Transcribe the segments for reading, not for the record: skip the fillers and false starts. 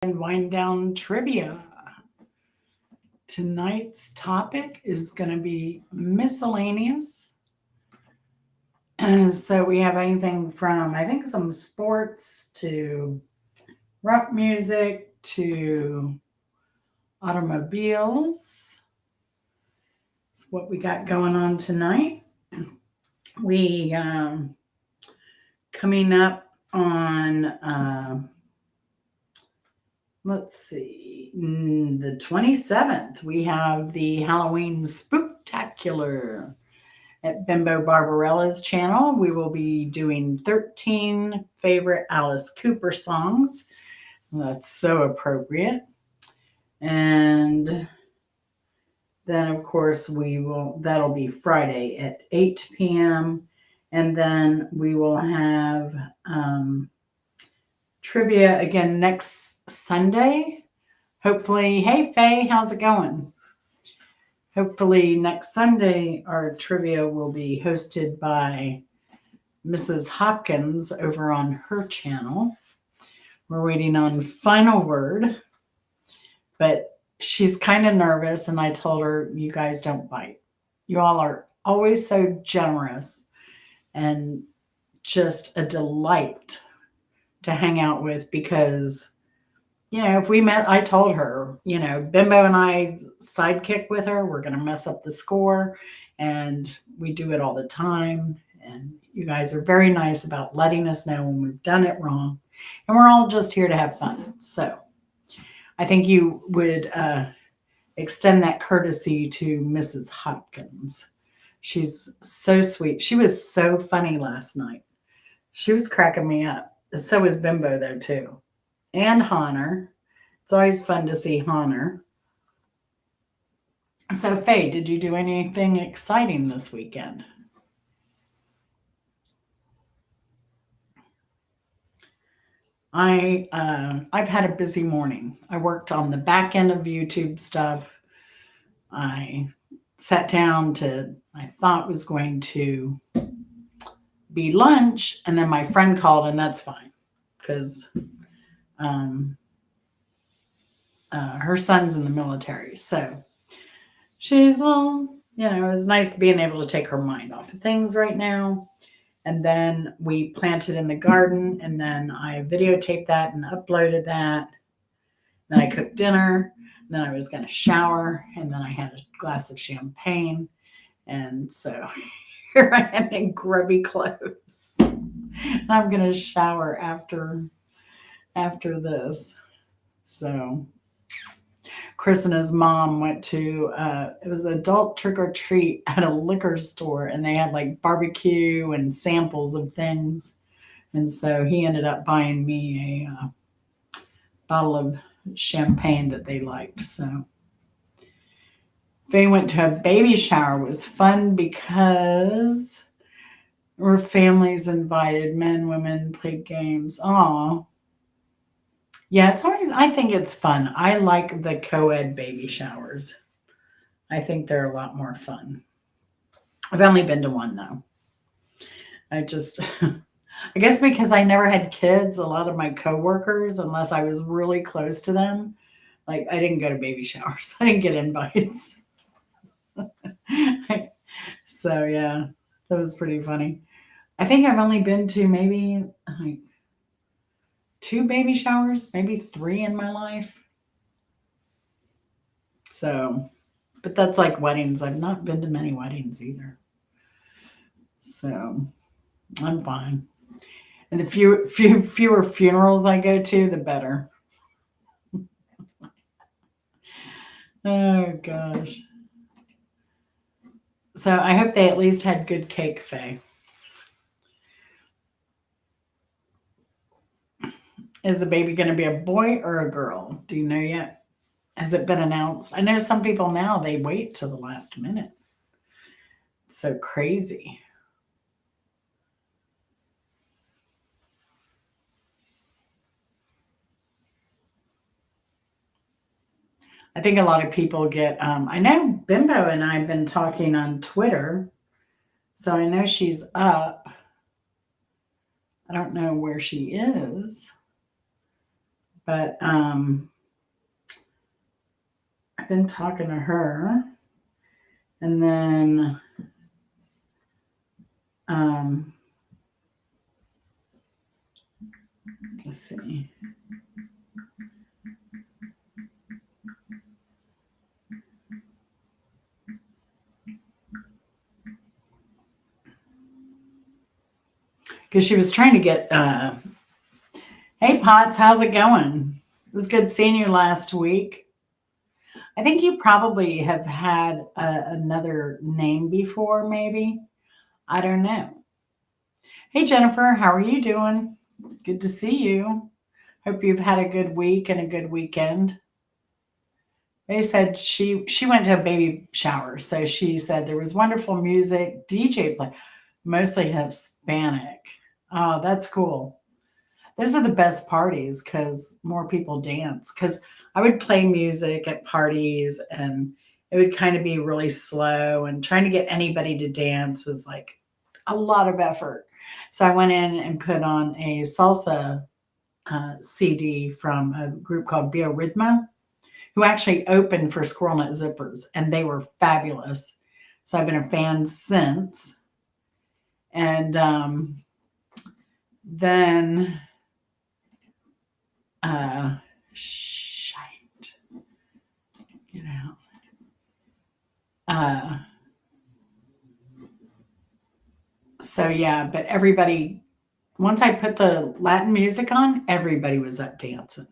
and wind down trivia. Tonight's topic is going to be miscellaneous. So we have anything from, I think, some sports to rock music to automobiles. That's what we got going on tonight. We coming up on let's see, the 27th, we have the Halloween Spooktacular at Bimbo Barbarella's channel. We will be doing 13 favorite Alice Cooper songs. That's so appropriate. And then, of course, that'll be Friday at 8 p.m. And then we will have trivia again next Sunday. Hopefully, hey Faye, how's it going? Hopefully, next Sunday, our trivia will be hosted by Mrs. Hopkins over on her channel. We're waiting on final word, but she's kind of nervous, and I told her, you guys don't bite. You all are always so generous and just a delight to hang out with because if we met, I told her, Bimbo and I sidekick with her. We're going to mess up the score, and we do it all the time. And you guys are very nice about letting us know when we've done it wrong. And we're all just here to have fun. So I think you would extend that courtesy to Mrs. Hopkins. She's so sweet. She was so funny last night. She was cracking me up. So was Bimbo, though, too. And Honor. It's always fun to see Honor. So, Faye, did you do anything exciting this weekend? I've had a busy morning. I worked on the back end of YouTube stuff. I sat down to I thought was going to be lunch, and then my friend called, and that's fine because her son's in the military. So she's, it was nice being able to take her mind off of things right now. And then we planted in the garden, and then I videotaped that and uploaded that. Then I cooked dinner. Then I was going to shower, and then I had a glass of champagne. And so here I am in grubby clothes. And I'm going to shower after this. So Chris and his mom went to it was adult trick or treat at a liquor store, and they had like barbecue and samples of things. And so he ended up buying me a bottle of champagne that they liked. So Faye went to a baby shower. It was fun because our families invited, men, women, played games. Aw. Yeah, I think it's fun. I like the co-ed baby showers. I think they're a lot more fun. I've only been to one though. I just, I guess because I never had kids, a lot of my coworkers, unless I was really close to them, like I didn't go to baby showers. I didn't get invites. So yeah, that was pretty funny. I think I've only been to maybe like two baby showers, maybe three in my life. So, but that's like weddings. I've not been to many weddings either. So I'm fine. And the fewer funerals I go to, the better. Oh gosh. So I hope they at least had good cake, Faye. Is the baby going to be a boy or a girl? Do you know yet? Has it been announced? I know some people now they wait till the last minute. It's so crazy. I think a lot of people get. I know Bimbo and I have been talking on Twitter, so I know she's up. I don't know where she is, But I've been talking to her, and then um, let's see. Because she was trying to get, hey, Potts, how's it going? It was good seeing you last week. I think you probably have had another name before, maybe. I don't know. Hey, Jennifer, how are you doing? Good to see you. Hope you've had a good week and a good weekend. They said she went to a baby shower, so she said there was wonderful music, DJ play, mostly Hispanic. Oh, that's cool. Those are the best parties because more people dance. Because I would play music at parties and it would kind of be really slow, and trying to get anybody to dance was like a lot of effort. So I went in and put on a salsa CD from a group called Biorhythmo, who actually opened for Squirrel Nut Zippers, and they were fabulous. So I've been a fan since. And then, shite, get out. Uh, so yeah, but everybody, once I put the Latin music on, everybody was up dancing.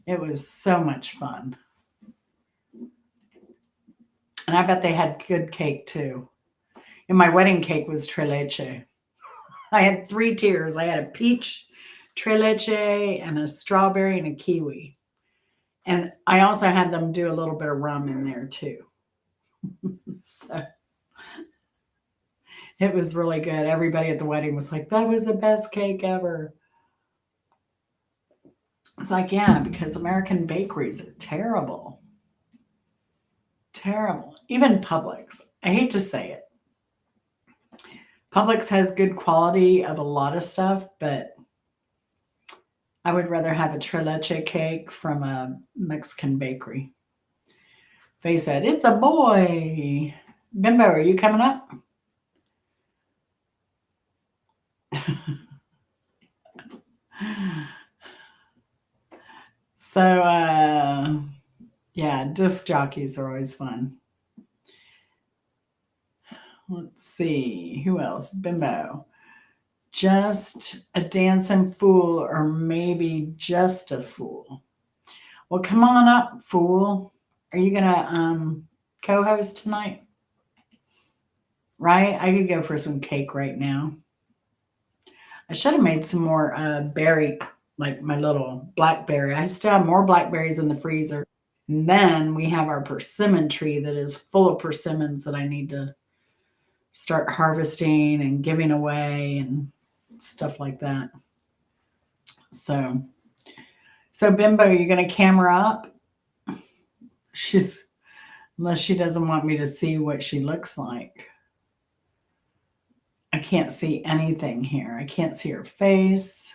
It was so much fun. And I bet they had good cake too. And my wedding cake was tres leche. I had 3 tiers. I had a peach tres leche and a strawberry and a kiwi. And I also had them do a little bit of rum in there too. So it was really good. Everybody at the wedding was like, that was the best cake ever. It's like, yeah, because American bakeries are terrible. Terrible. Even Publix. I hate to say it. Publix has good quality of a lot of stuff, but I would rather have a tres leche cake from a Mexican bakery. Faye said, it's a boy. Bimbo, are you coming up? So, yeah, disc jockeys are always fun. Let's see. Who else? Bimbo. Just a dancing fool, or maybe just a fool. Well, come on up, fool. Are you going to co host tonight? Right? I could go for some cake right now. I should have made some more berry, like my little blackberry. I still have more blackberries in the freezer. And then we have our persimmon tree that is full of persimmons that I need to start harvesting and giving away and stuff like that. So, so Bimbo, you gonna camera up? She's unless she doesn't want me to see what she looks like. I can't see anything here. I can't see her face.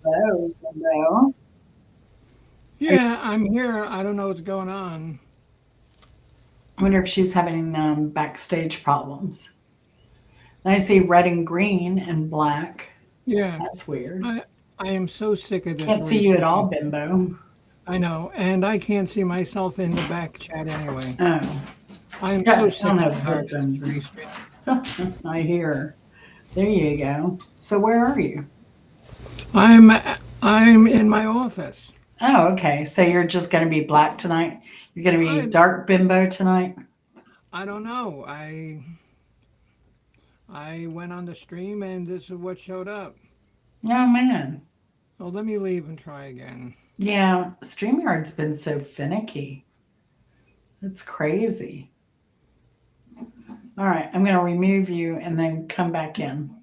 Hello, Bimbo. Yeah, I'm here. I don't know what's going on. I wonder if she's having backstage problems. I see red and green and black. Yeah, That's weird. I I am so sick of this Can't see you at all, restream. Bimbo. I know, and I can't see myself in the back chat anyway. Oh, I am so yeah, I sick don't and have tired of headphones this in. restream. I hear. There you go. So where are you? I'm I'm in my office. Oh, okay. So you're just going to be black tonight? You're going to be I dark Bimbo tonight? I don't know. I went on the stream and this is what showed up. Oh, man. Oh, let me leave and try again. Yeah, StreamYard's been so finicky. It's crazy. All right, I'm going to remove you and then come back in.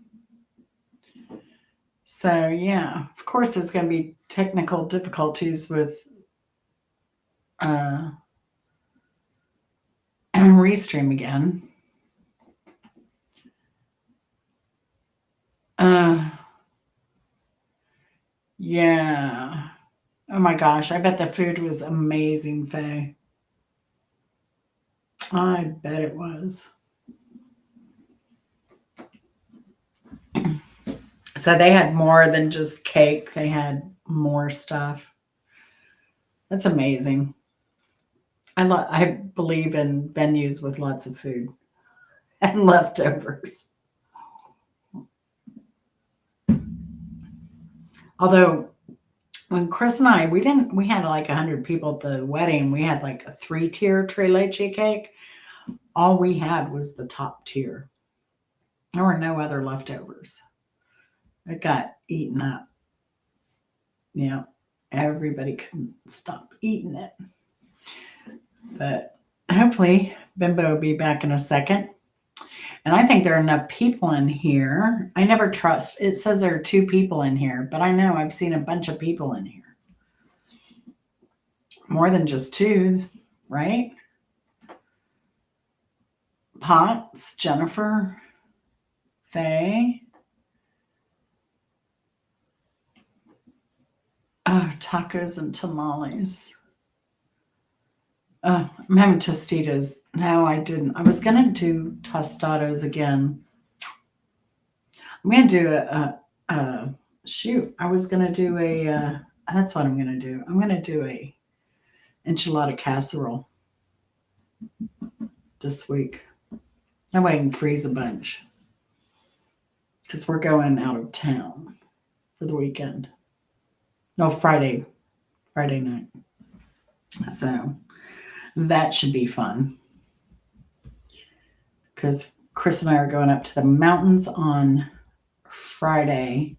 So, yeah, of course, there's going to be technical difficulties with uh, Restream again. Uh, yeah. Oh my gosh, I bet the food was amazing, Faye. I bet it was. So they had more than just cake, they had more stuff. That's amazing. I believe in venues with lots of food and leftovers. Although when Chris and I, we had like 100 people at the wedding. We had like a 3-tier Tre Leche cake. All we had was the top tier. There were no other leftovers. It got eaten up. You know, everybody couldn't stop eating it. But hopefully, Bimbo will be back in a second. And I think there are enough people in here. I never trust. It says there are 2 people in here, but I know I've seen a bunch of people in here. More than just 2, right? Potts, Jennifer, Faye. Oh, tacos and tamales. I'm having tostitos. No, I didn't. I was gonna do tostados again. I'm gonna do shoot. I was gonna do a. That's what I'm gonna do. I'm gonna do a enchilada casserole this week. That way I can freeze a bunch because we're going out of town for the weekend. No, Friday night. So that should be fun because Chris and I are going up to the mountains on Friday.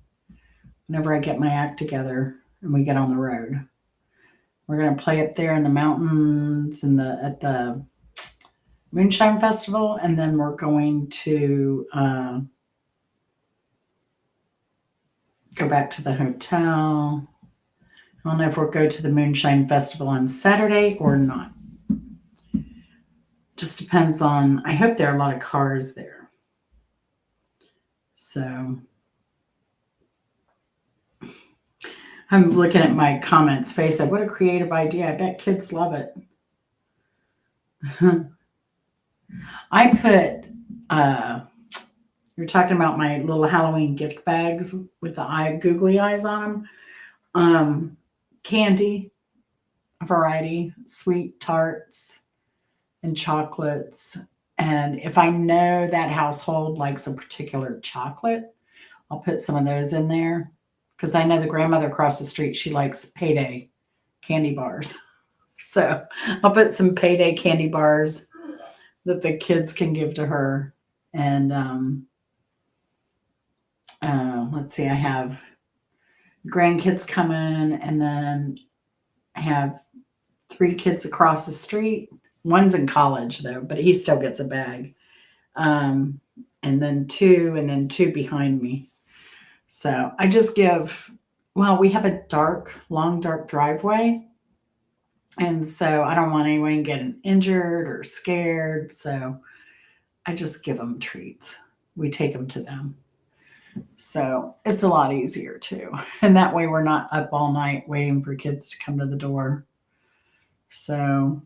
Whenever I get my act together and we get on the road, we're going to play up there in the mountains and at the Moonshine Festival, and then we're going to go back to the hotel. I don't know if we'll go to the Moonshine Festival on Saturday or not. Just depends on, I hope there are a lot of cars there. So I'm looking at my comments. Faye said, what a creative idea. I bet kids love it. I put, you're talking about my little Halloween gift bags with the googly eyes on them. Candy, variety, sweet tarts, and chocolates. And if I know that household likes a particular chocolate, I'll put some of those in there. Because I know the grandmother across the street, she likes Payday candy bars. So I'll put some Payday candy bars that the kids can give to her. And let's see, I have grandkids coming, and then I have 3 kids across the street. One's in college though, but he still gets a bag. And then 2 behind me. So I just give, well, we have a long, dark driveway. And so I don't want anyone getting injured or scared. So I just give them treats. We take them to them. So it's a lot easier too. And that way we're not up all night waiting for kids to come to the door. So,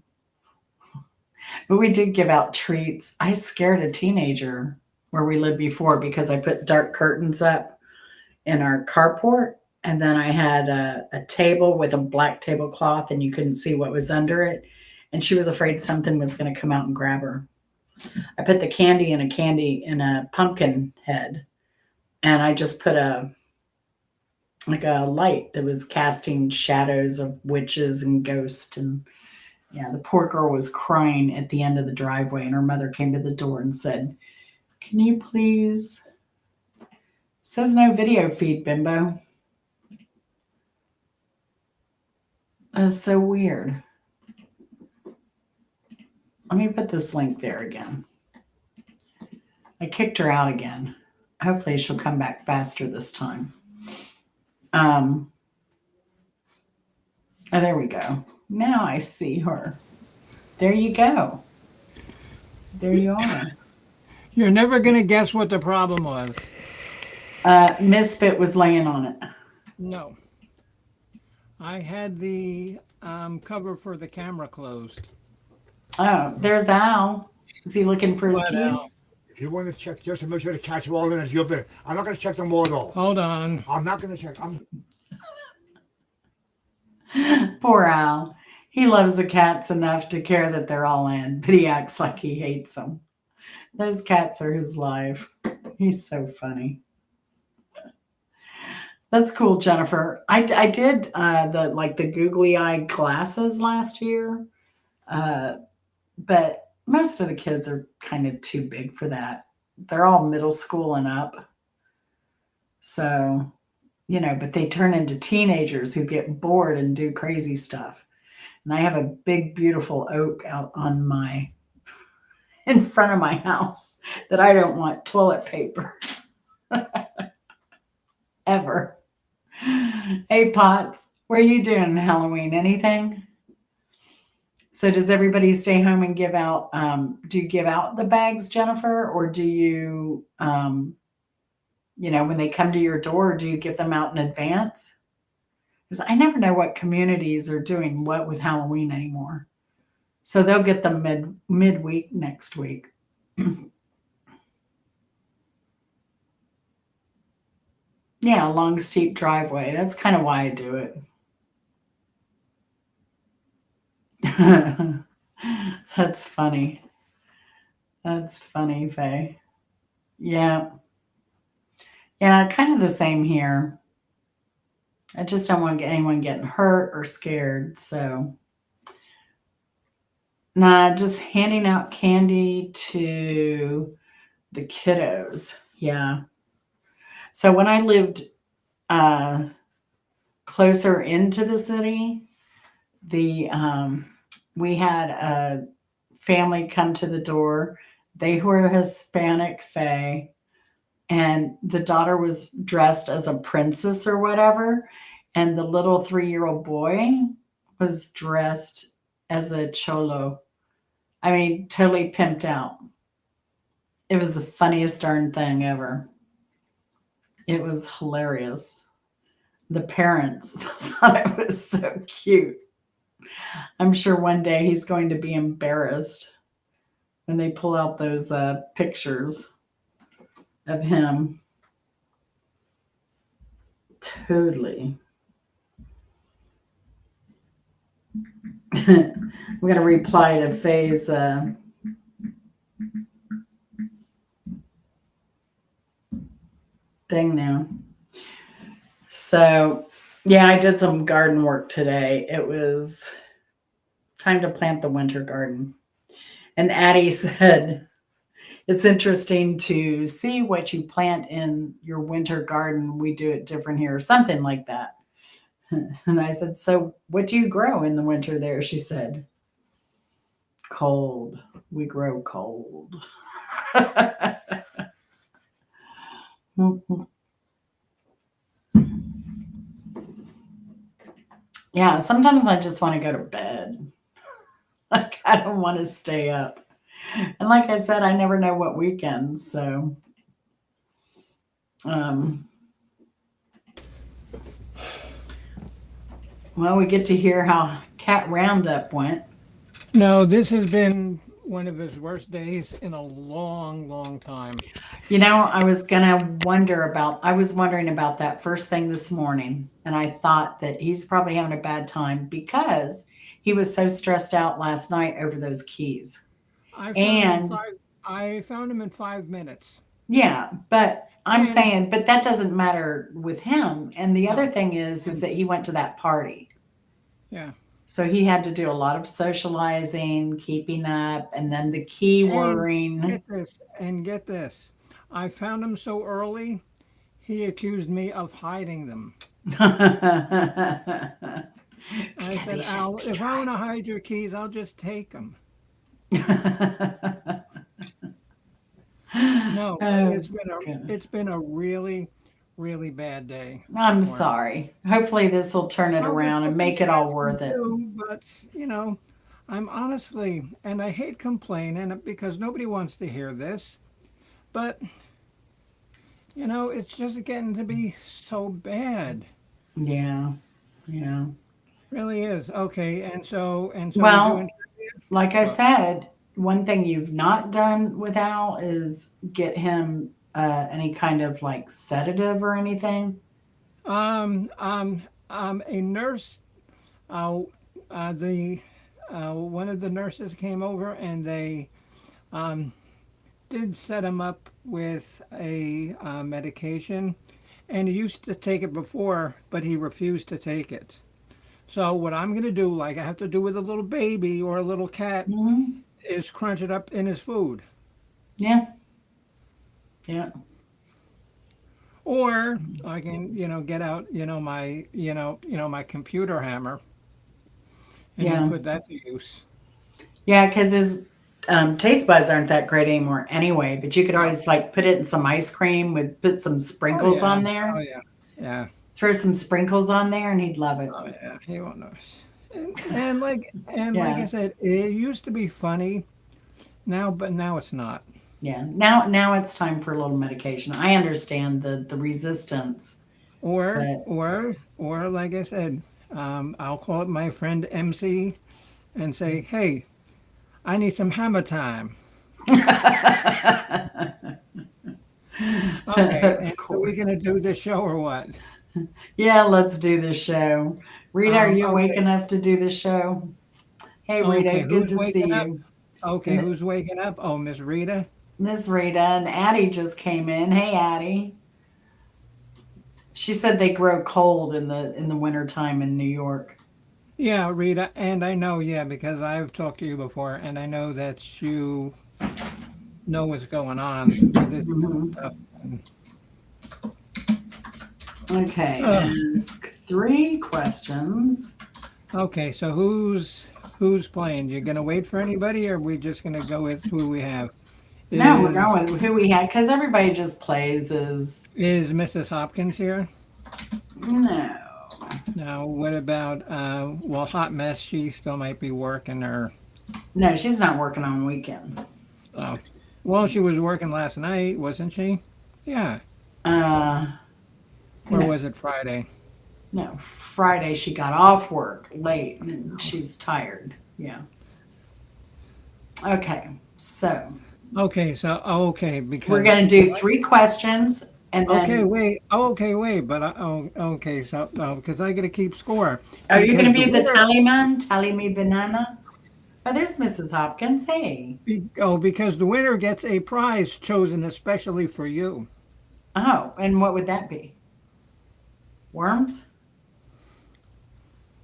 but we did give out treats. I scared a teenager where we lived before because I put dark curtains up in our carport. And then I had a table with a black tablecloth and you couldn't see what was under it. And she was afraid something was going to come out and grab her. I put the candy in a pumpkin head. And I just put a light that was casting shadows of witches and ghosts. And yeah, the poor girl was crying at the end of the driveway. And her mother came to the door and said, can you please? It says no video feed, Bimbo. That's so weird. Let me put this link there again. I kicked her out again. Hopefully she'll come back faster this time. Oh, there we go. Now I see her. There you go. There you are. You're never going to guess what the problem was. Misfit was laying on it. No, I had the cover for the camera closed. Oh, there's Al. Is he looking for his What Al? keys? If you want to check just to make sure the cats are all in, it's your business. I'm not going to check them all though. Hold on. I'm not going to check. I'm Poor Al. He loves the cats enough to care that they're all in, but he acts like he hates them. Those cats are his life. He's so funny. That's cool, Jennifer. I did the googly eyed glasses last year, uh, but most of the kids are kind of too big for that. They're all middle school and up. So, but they turn into teenagers who get bored and do crazy stuff. And I have a big, beautiful oak out on my in front of my house that I don't want toilet paper ever. Hey, Potts, what are you doing Halloween? Anything? So, does everybody stay home and give out? Do you give out the bags, Jennifer, or do you, when they come to your door, do you give them out in advance? Because I never know what communities are doing what with Halloween anymore. So they'll get them midweek next week. Yeah, a long steep driveway. That's kind of why I do it. That's funny. That's funny, Faye. Yeah. Yeah, kind of the same here. I just don't want anyone getting hurt or scared. So, nah, just handing out candy to the kiddos. Yeah. So when I lived uh, closer into the city, the we had a family come to the door. They were Hispanic, Faye, and the daughter was dressed as a princess or whatever, and the little 3-year-old boy was dressed as a cholo. I mean, totally pimped out. It was the funniest darn thing ever. It was hilarious. The parents thought it was so cute. I'm sure one day he's going to be embarrassed when they pull out those pictures of him. Totally. I'm going to reply to Faye's thing now. So, yeah, I did some garden work today. It was time to plant the winter garden. And Addie said, it's interesting to see what you plant in your winter garden. We do it different here, or something like that. And I said, so what do you grow in the winter there? She said, cold. We grow cold. Yeah, sometimes I just want to go to bed. Like, I don't want to stay up. And like I said, I never know what weekends. So, um, well, we get to hear how Cat Roundup went. No, this has been one of his worst days in a long, long time. I was wondering about that first thing this morning. And I thought that he's probably having a bad time because he was so stressed out last night over those keys. I found him in And five. I found him in 5 minutes, yeah, but I'm and saying, but that doesn't matter with him. And the other no, thing is and that he went to that party. yeah, So he had to do a lot of socializing, keeping up, and then the key and worrying. get this. I found him so early. He accused me of hiding them. I Because said, he shouldn't Al, be if I want trying. to hide your keys, I'll just take them. No, Oh, goodness. it's been a really, really bad day I'm for him. sorry. Hopefully, this will turn it Well, there's around and nothing make it all cats can worth it. do, but I'm honestly, and I hate complaining because nobody wants to hear this, but it's just getting to be so bad. Yeah. Yeah. Really is. Okay, and so we're doing Well, like I what? said, one thing you've not done with Al is get him any kind of like sedative or anything. Um, um, a nurse, uh, the one of the nurses came over and they um, did set him up with a medication, and he used to take it before, but he refused to take it. So what I'm gonna do, like I have to do with a little baby or a little cat, Hmm. is crunch it up in his food. Yeah. Yeah. Or I can, get out, my computer hammer and Yeah. put that to use. Yeah. Because his taste buds aren't that great anymore anyway, but you could No. always like put it in some ice cream with put some Oh sprinkles yeah. on Oh there. yeah. Yeah. Throw some sprinkles on there and he'd love it. Oh yeah. He won't notice. And like I Yeah. said, it used to be funny now, but now it's not. Yeah. Now it's time for a little medication. I understand the resistance, Or but or or like I said, I'll call up my friend MC and say, "Hey, I need some hammer time." Okay, and of so we're course. gonna do this show or what? Yeah, let's do this show. Rita, are you awake Okay, enough to do the show? Hey, okay. Rita, good Who's to see waking up? you. Okay, And who's waking up? Oh, Miss Rita. Miss Rita and Addie just came in. Hey, Addie. She said they grow cold in the wintertime in New York. Yeah, Rita, and I know, yeah, because I've talked to you before, and I know that you know what's going on with this kind of Mhm. stuff. And, Okay, uh, ask three questions. okay, so who's playing? You gonna wait for anybody, or are we just gonna go with who we have? No, we're Is going with who we had because everybody just plays as is Mrs. Hopkins here? no. Now, what about well, Hot Mess? She still might be working, or No, she's not working on weekend. uh, well, she was working last night, wasn't she? Yeah, Uh, or no, was it Friday? no. Friday she got off work late and she's tired. Yeah. Okay. So Okay, so okay, we're because gonna do three questions and okay, then wait. Okay, wait. But okay. So no, because I got to keep score are you gonna because the be the winner. tally man? Tally me banana? Oh, there's Mrs. Hopkins. Hey. Because the winner gets a prize chosen especially for you. Oh, and what would that be? Worms?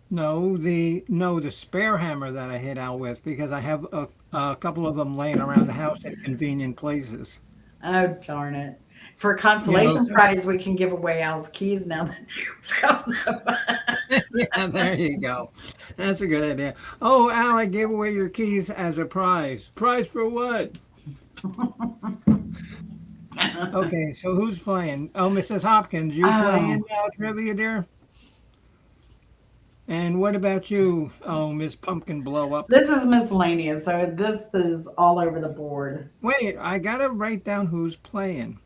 No, the spare hammer that I hit out with because I have a couple of them laying around the house in convenient places. Oh, darn it. For a You know. consolation So, prize, we can give away Al's keys now that you found them. yeah, there you go. That's a good idea. Oh, Al, I gave away your keys as a prize. Prize for what? Okay, so who's playing? Oh, Mrs. Hopkins, you Oh, playing trivia, dear? And what about you? Oh, Miss Pumpkin Blow Up. this is miscellaneous, so this is all over the board. Wait, I gotta write down who's playing.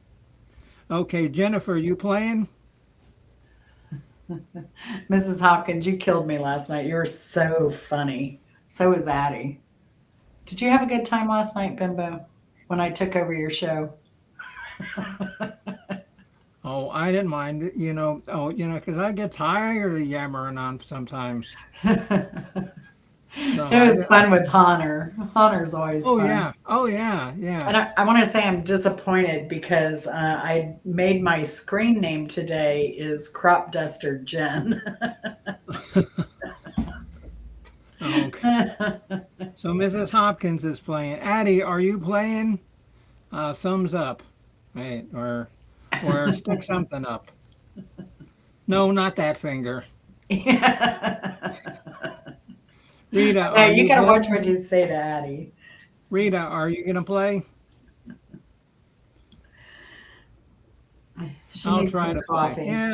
Okay, Jennifer, you playing? Mrs. Hopkins, you killed me last night. You were so funny. So was Addie. Did you have a good time last night, Bimbo, when I took over your show? Oh, I didn't mind it, Oh, 'cause I get tired of yammering on sometimes. It So was fun with Honor. Honor's always oh fun. yeah, oh yeah, yeah. And I want to say I'm disappointed because I made my screen name today is Crop Duster Jen. Okay. So Mrs. Hopkins is playing. Addie, are you playing? Thumbs up. Right, or stick something up. No, not that finger. Rita, No, are you you got to watch playing? what you say to Addie. Rita, are you gonna play? She I'll needs try some to play. coffee.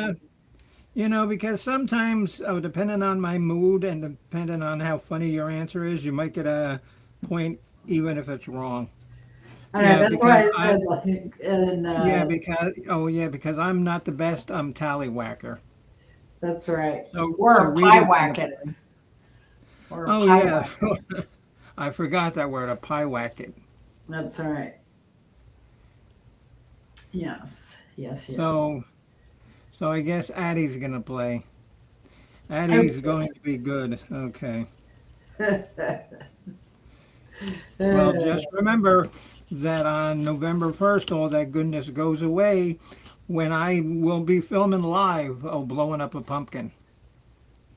Yeah, because sometimes, depending on my mood and depending on how funny your answer is, you might get a point even if it's wrong. I know, Yeah, that's why I because said like, and because I'm not the best tallywhacker. that's right. So Or a pie Rita's gonna whacket. play. Or a Oh pie yeah, whacket. I forgot that word, a pie whacket. That's all right. Yes. Yes, yes. So I guess Addie's gonna play. Oh, Addie's going to be good. Okay. Well, uh, just remember that on November 1st, all that goodness goes away when I will be filming live, blowing up a pumpkin.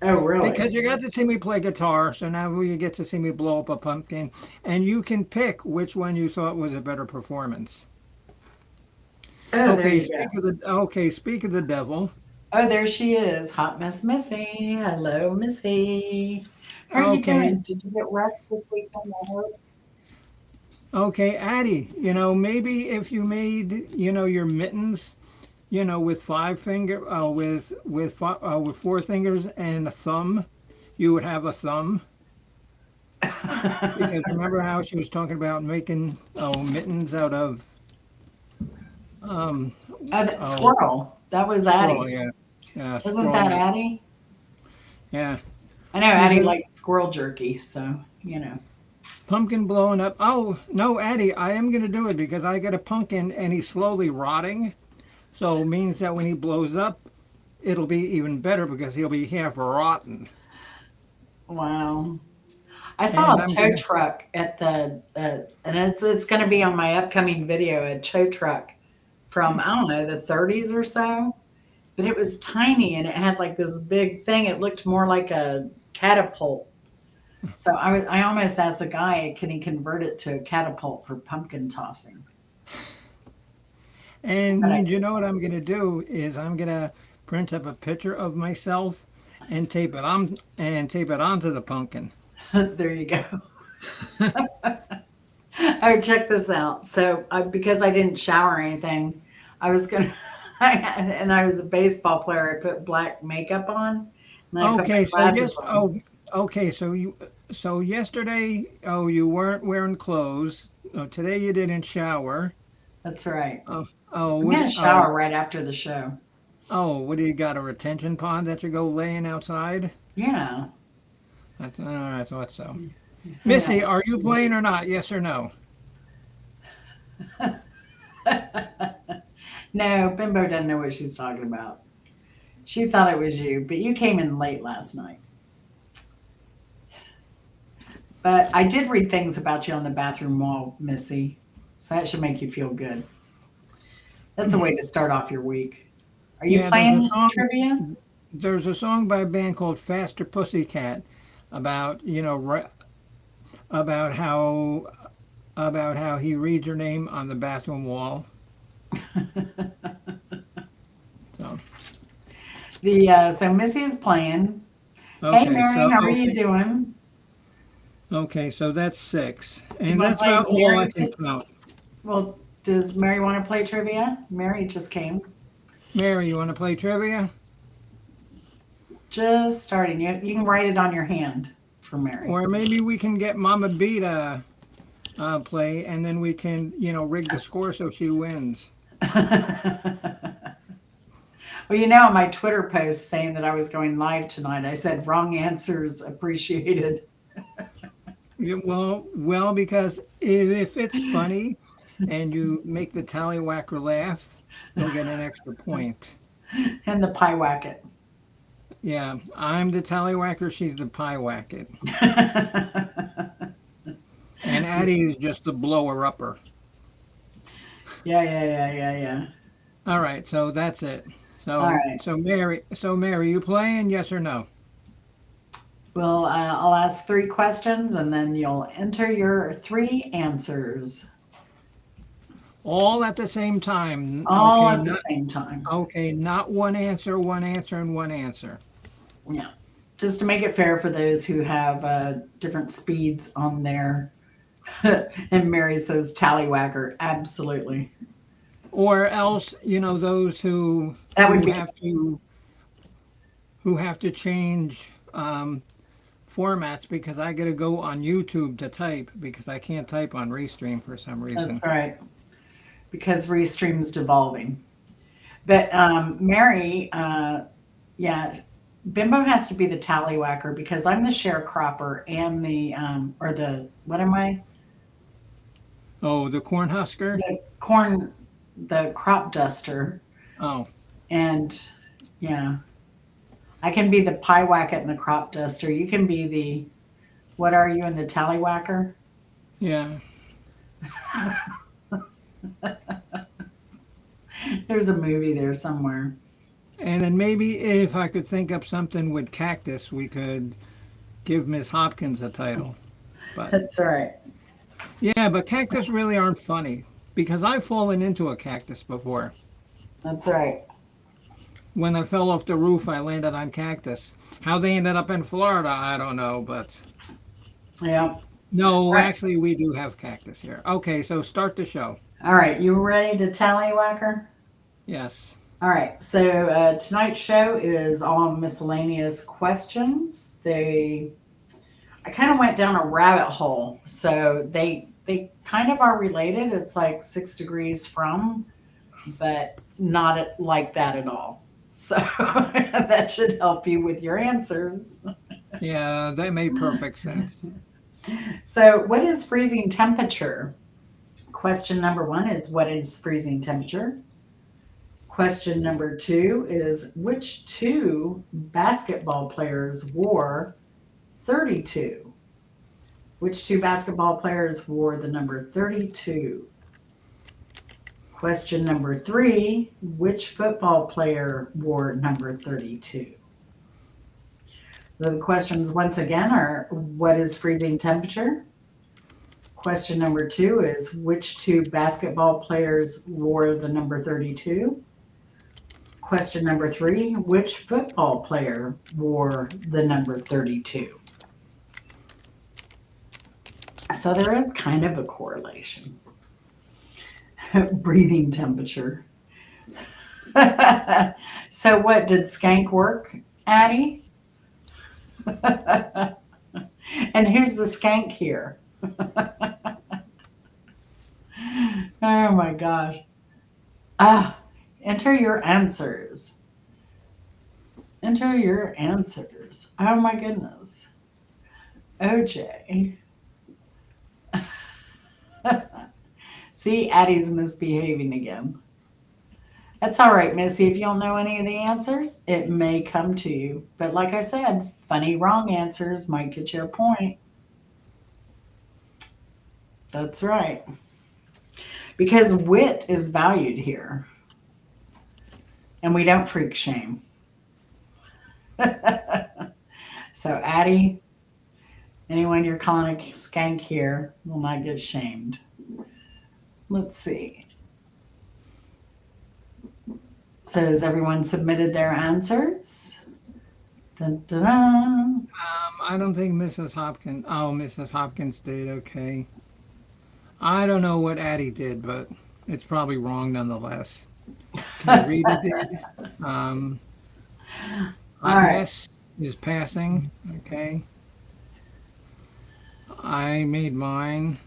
oh, really? Because you got to see me play guitar, so now you get to see me blow up a pumpkin, and you can pick which one you thought was a better performance. Oh, there you go. Speak of the devil. Oh, there she is. Hot Mess Missy. Hello, Missy. How are you Okay, doing? Did you get rest this weekend? I hope. okay, Addie, maybe if you made, your mittens, with five finger, with four fingers and a thumb, you would have a thumb. Because remember how she was talking about making mittens out of um Oh, that oh squirrel. That was squirrel, Addie. yeah, yeah, Wasn't squirrel that meat, Addie? yeah. I know This Addie is likes squirrel jerky, so you know. pumpkin blowing up. Oh no, Addie, I am gonna do it because I got a pumpkin and he's slowly rotting. So it means that when he blows up, it'll be even better because he'll be half rotten. Wow. I saw And a I'm tow gonna truck at the and it's going to be on my upcoming video. A tow truck from I don't know the 30s or so, but it was tiny and it had like this big thing. It looked more like a catapult. So I almost asked the guy, can he convert it to a catapult for pumpkin tossing? But I you know what I'm gonna do is I'm gonna print up a picture of myself and tape it onto the pumpkin. there you go. Oh, check this out. So, because I didn't shower or anything, I was gonna, and I was a baseball player. I put black makeup on, and I put my Okay, so glasses yes. on. Okay. So yesterday, you weren't wearing clothes. Today you didn't shower. That's right. Oh, oh, I'm what? gonna shower right after the show. What do you got? A retention pond that you go laying outside? Yeah, I thought so. I Missy, know. are you playing or not? Yes or no? No, Bimbo doesn't know what she's talking about. She thought it was you, but you came in late last night. But I did read things about you on the bathroom wall, Missy. So that should make you feel good. That's a way to start off your week. Are you Yeah, there's a playing song. trivia? There's a song by a band called Faster Pussycat about about how he reads your name on the bathroom wall. So The so Missy is playing. Hey okay, Mary, so how are you doing? so that's six, Do you and want to that's play about with all I Mary can too? count. Well, does Mary want to play trivia? Mary just came. Mary, you want to play trivia, Just starting. You can write it on your hand for Mary. or maybe we can get Mama B to play, and then we can rig the score so she wins. Well, you know, on my Twitter post saying that I was going live tonight, I said wrong answers appreciated. Yeah, well, because if it's funny and you make the tallywhacker laugh, you'll get an extra point. And the pie whacket. Yeah, I'm the tallywhacker, she's the pie whacket, and Just- Addie is just the blower upper. yeah, yeah, yeah, yeah, yeah. All right, so that's it. All right. So Mary, you playing? Yes or no? Well, I'll ask three questions and then you'll enter your three answers All at the same time. all at the same time. Okay, not one answer, and one answer. Yeah. Just to make it fair for those who have different speeds on there. And Mary says tallywhacker. Absolutely. Or else, those That would who be have to change formats because I got to go on YouTube to type because I can't type on Restream for some reason. That's right. Because Restream's devolving. But Mary, yeah, Bimbo has to be the tallywhacker because I'm the sharecropper and the or the what am I? Oh, the Cornhusker? The corn, the crop duster, Oh, and yeah, I can be the pie whacket and the crop duster. You can be the what are you in the tallywhacker? yeah. There's a movie there somewhere. And then maybe if I could think up something with Cactus, we could give Miss Hopkins a title. But That's right. yeah, but cactus really aren't funny because I've fallen into a cactus before. That's right. When I fell off the roof, I landed on cactus. How they ended up in Florida, I don't know, but Yeah. no, Right. actually, we do have cactus here. Okay, so start the show. All right. You ready to tallywhacker? Yes. All right. So tonight's show is all miscellaneous questions. I kind of went down a rabbit hole. So they kind of are related. It's like 6 degrees from, but not like that at all. So that should help you with your answers. Yeah, that made perfect sense. So, what is freezing temperature? Question number one is what is freezing temperature? Question number two is which two basketball players wore 32? Which two basketball players wore the number 32? Question number three, which football player wore number 32? The questions once again are what is freezing temperature? Question number two is which two basketball players wore the number 32? Question number three, which football player wore the number 32? So there is kind of a correlation. Breathing temperature. So what did skank work, Addie? And here's the skank here. Oh my gosh. Ah, enter your answers. Enter your answers. Oh my goodness. OJ. See, Addie's misbehaving again. That's all right, Missy. If you don't know any of the answers, it may come to you. But like I said, funny wrong answers might get you a point. That's right. Because wit is valued here. And we don't freak shame. So, Addie, anyone you're calling a skank here will not get shamed. Let's see. So, has everyone submitted their answers? Dun, dun, dun. I don't think Mrs. Hopkins. Oh, Mrs. Hopkins did. Okay. I don't know what Addie did, but it's probably wrong nonetheless. Rita did. All right. Yes is passing. Okay. I made mine.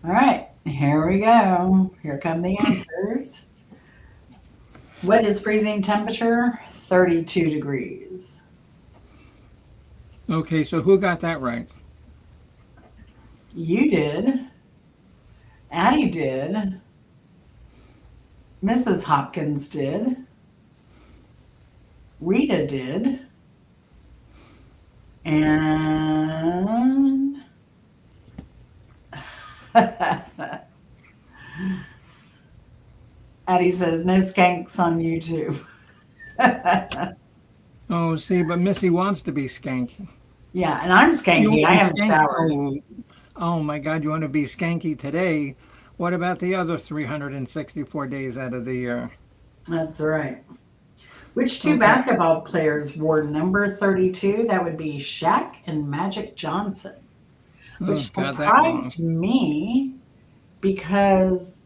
All right, here we go. Here come the answers. What is freezing temperature? 32 degrees. Okay, so who got that right? You did. Addie did. Mrs. Hopkins did. Rita did. And Addie says, no skanks on YouTube. Oh, see, but Missy wants to be skanky. Yeah, and I'm You skanky. want I to be haven't showered. Oh my God, you want to be skanky today? What about the other 364 days out of the year? That's right. Which two Okay. basketball players wore number 32? That would be Shaq and Magic Johnson, which Got that wrong. surprised me because,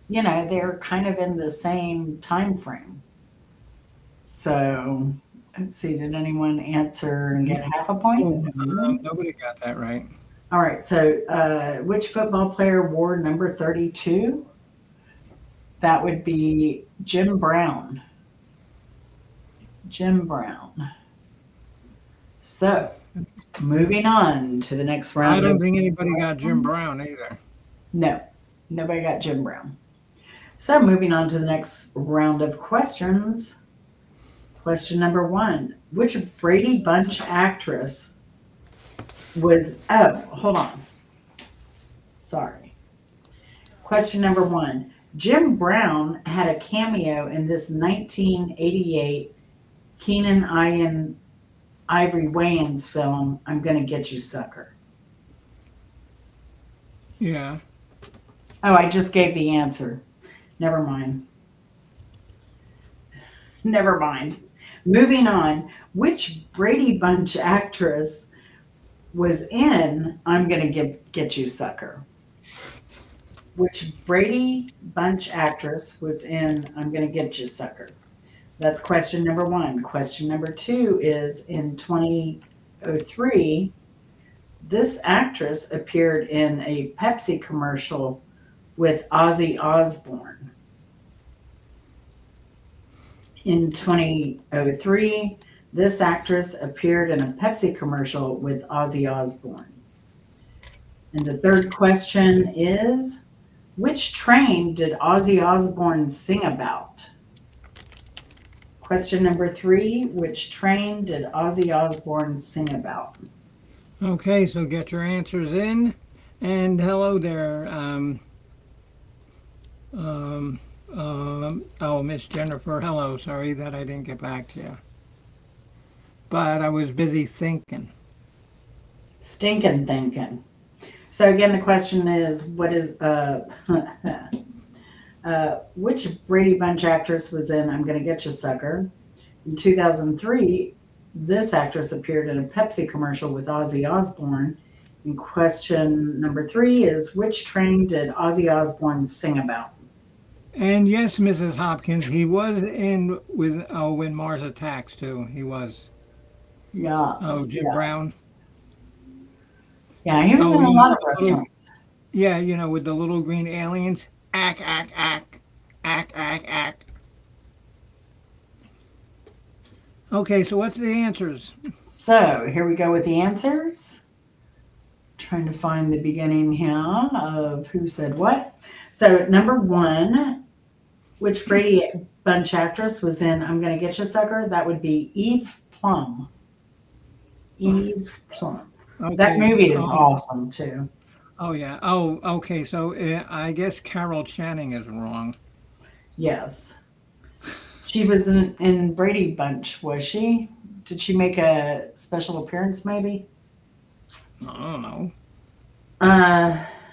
they're kind of in the same time frame. So Let's see, did anyone answer and get half a point? Oh, No. nobody got that right. All right, so which football player wore number 32? That would be Jim Brown. Jim Brown. So, moving on to the next round. I don't think anybody got Jim Brown either. No, nobody got Jim Brown. So, moving on to the next round of questions. Question number 1. Which Brady Bunch actress was, oh, hold on. Sorry. Question number 1. Jim Brown had a cameo in this 1988 Keenan Ivory Wayans film, I'm Gonna Get You, Sucker. Yeah. Oh, I just gave the answer. Never mind. Never mind. Moving on. Which Brady Bunch actress was in I'm Gonna Get You, Sucker? Which Brady Bunch actress was in I'm Gonna Get You, Sucker? That's question number 1. Question number 2 is in 2003, this actress appeared in a Pepsi commercial with Ozzy Osbourne. In 2003, this actress appeared in a Pepsi commercial with Ozzy Osbourne. And the third question is, which train did Ozzy Osbourne sing about? Question number 3, which train did Ozzy Osbourne sing about? Okay, so get your answers in. And hello there. Oh, Miss Jennifer, hello. Sorry that I didn't get back to you. But I was busy thinking. Stinking thinking. So again, the question is, what is which Brady Bunch actress was in I'm Gonna Get You, Sucker? In 2003, this actress appeared in a Pepsi commercial with Ozzy Osbourne. And question number 3 is, which train did Ozzy Osbourne sing about? And yes, Mrs. Hopkins, he was in with When Mars Attacks too. He was. Yeah. Oh, Jim Yeah. Brown. Yeah, he was Oh, in a you lot of know, restaurants. Yeah, with the little green aliens. Ack, ack, ack. Ack, ack, ack. Okay, so what's the answers? So here we go with the answers. Trying to find the beginning here of who said what. So number 1, which Brady Bunch actress was in I'm Gonna Get You, Sucker? That would be Eve Plum. Eve Plum. Okay, That movie is awesome too. Oh, yeah. Oh, okay. So I guess Carol Channing is wrong. Yes. She was in Brady Bunch, was she? Did she make a special appearance maybe? I don't know.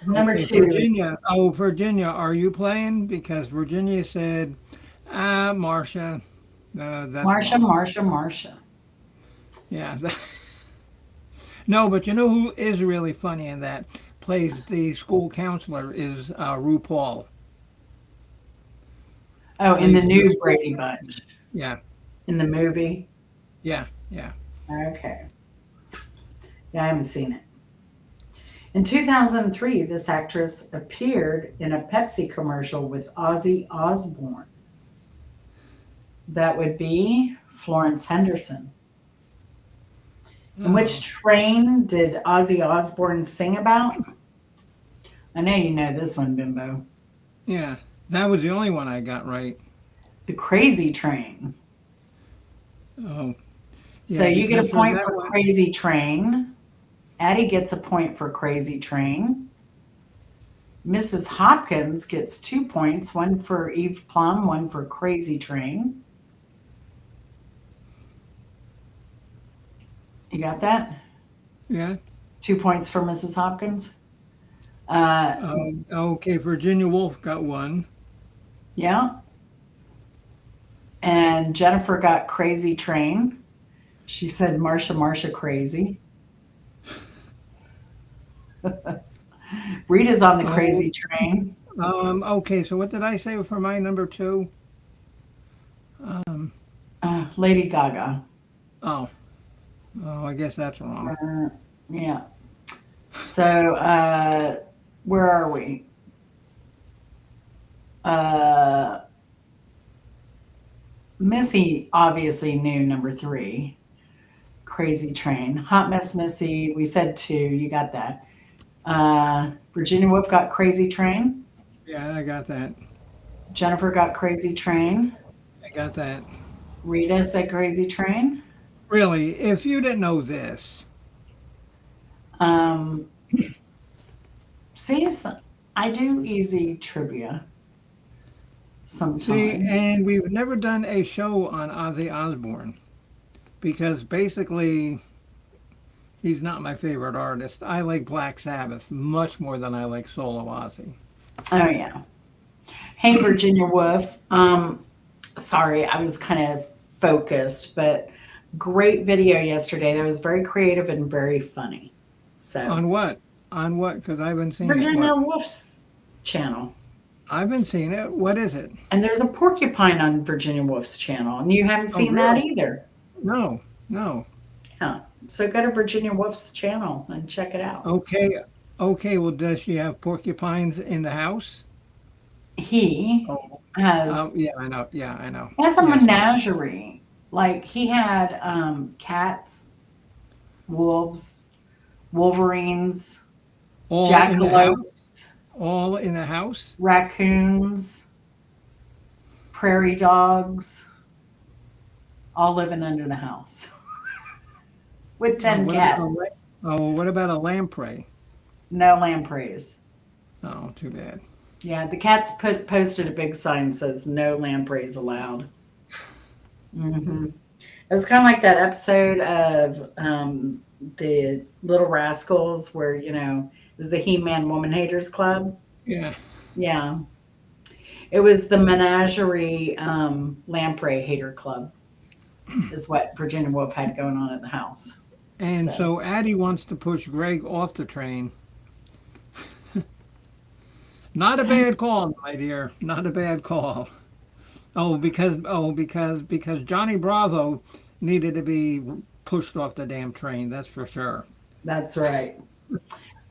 Number Okay, 2. Virginia. Oh, Virginia, are you playing? Because Virginia said, Marcia. That's wrong. Marsha. Yeah. No, but you know who is really funny in that? Plays the school counselor is RuPaul. Oh, in the Plays new school- Brady Bunch. Yeah, In the movie. yeah. Okay. Yeah, I haven't seen it. In 2003, this actress appeared in a Pepsi commercial with Ozzy Osbourne. That would be Florence Henderson. And which train did Ozzy Osbourne sing about? I know you know this one, Bimbo. Yeah, that was the only one I got right. The Crazy Train. Oh, So yeah, you get a because point that for one- Crazy Train. Addie gets a point for Crazy Train. Mrs. Hopkins gets 2 points, one for Eve Plum, one for Crazy Train. You got that? Yeah. 2 points for Mrs. Hopkins. Okay, Virginia Woolf got 1. Yeah. And Jennifer got Crazy Train. She said Marsha crazy. Rita's on the Crazy Train. Okay, so what did I say for my number 2? Lady Gaga. Oh, oh, I guess that's wrong. Yeah. So, where are we? Uh, Missy obviously knew number 3, Crazy Train. Hot Mess Missy, we said 2. You got that. Virginia Woolf got Crazy Train. Yeah, I got that. Jennifer got Crazy Train. I got that. Rita said Crazy Train. Really, if you didn't know this, Um, see, I do easy trivia see, sometimes. and we've never done a show on Ozzy Osbourne because basically he's not my favorite artist. I like Black Sabbath much more than I like solo Ozzy. Oh yeah. Hey, Virginia Woolf. Sorry, I was kind of focused, but great video yesterday. That was very creative and very funny. So, On what? On what? Because I haven't seen it. Virginia What? Woolf's channel. I haven't seen it. What is it? And there's a porcupine on Virginia Woolf's channel, and you haven't Oh, seen that really? either. No, no. Yeah. So go to Virginia Woolf's channel and check it out. Okay, okay. Well, does she have porcupines in the house? He Oh, has yeah, I know. Yeah, I know. has a Yes, menagerie. Like he had cats, wolves, wolverines, all in the house. jackalopes, All in the house. raccoons, prairie dogs, all living under the house with Oh, 10 what about a cats. what about a lamprey? No lampreys. Oh, too bad. Yeah, the cats posted a big sign says no lampreys allowed. It was kind of like that episode of the Little Rascals where, it was the He-Man Woman Haters Club. Yeah. Yeah. It was the Menagerie Lamprey Hater Club is what Virginia Woolf had going on at the house. And So, so Addie wants to push Greg off the train. Not a bad call, my dear. Not a bad call. Because Johnny Bravo needed to be pushed off the damn train. That's for sure. that's right.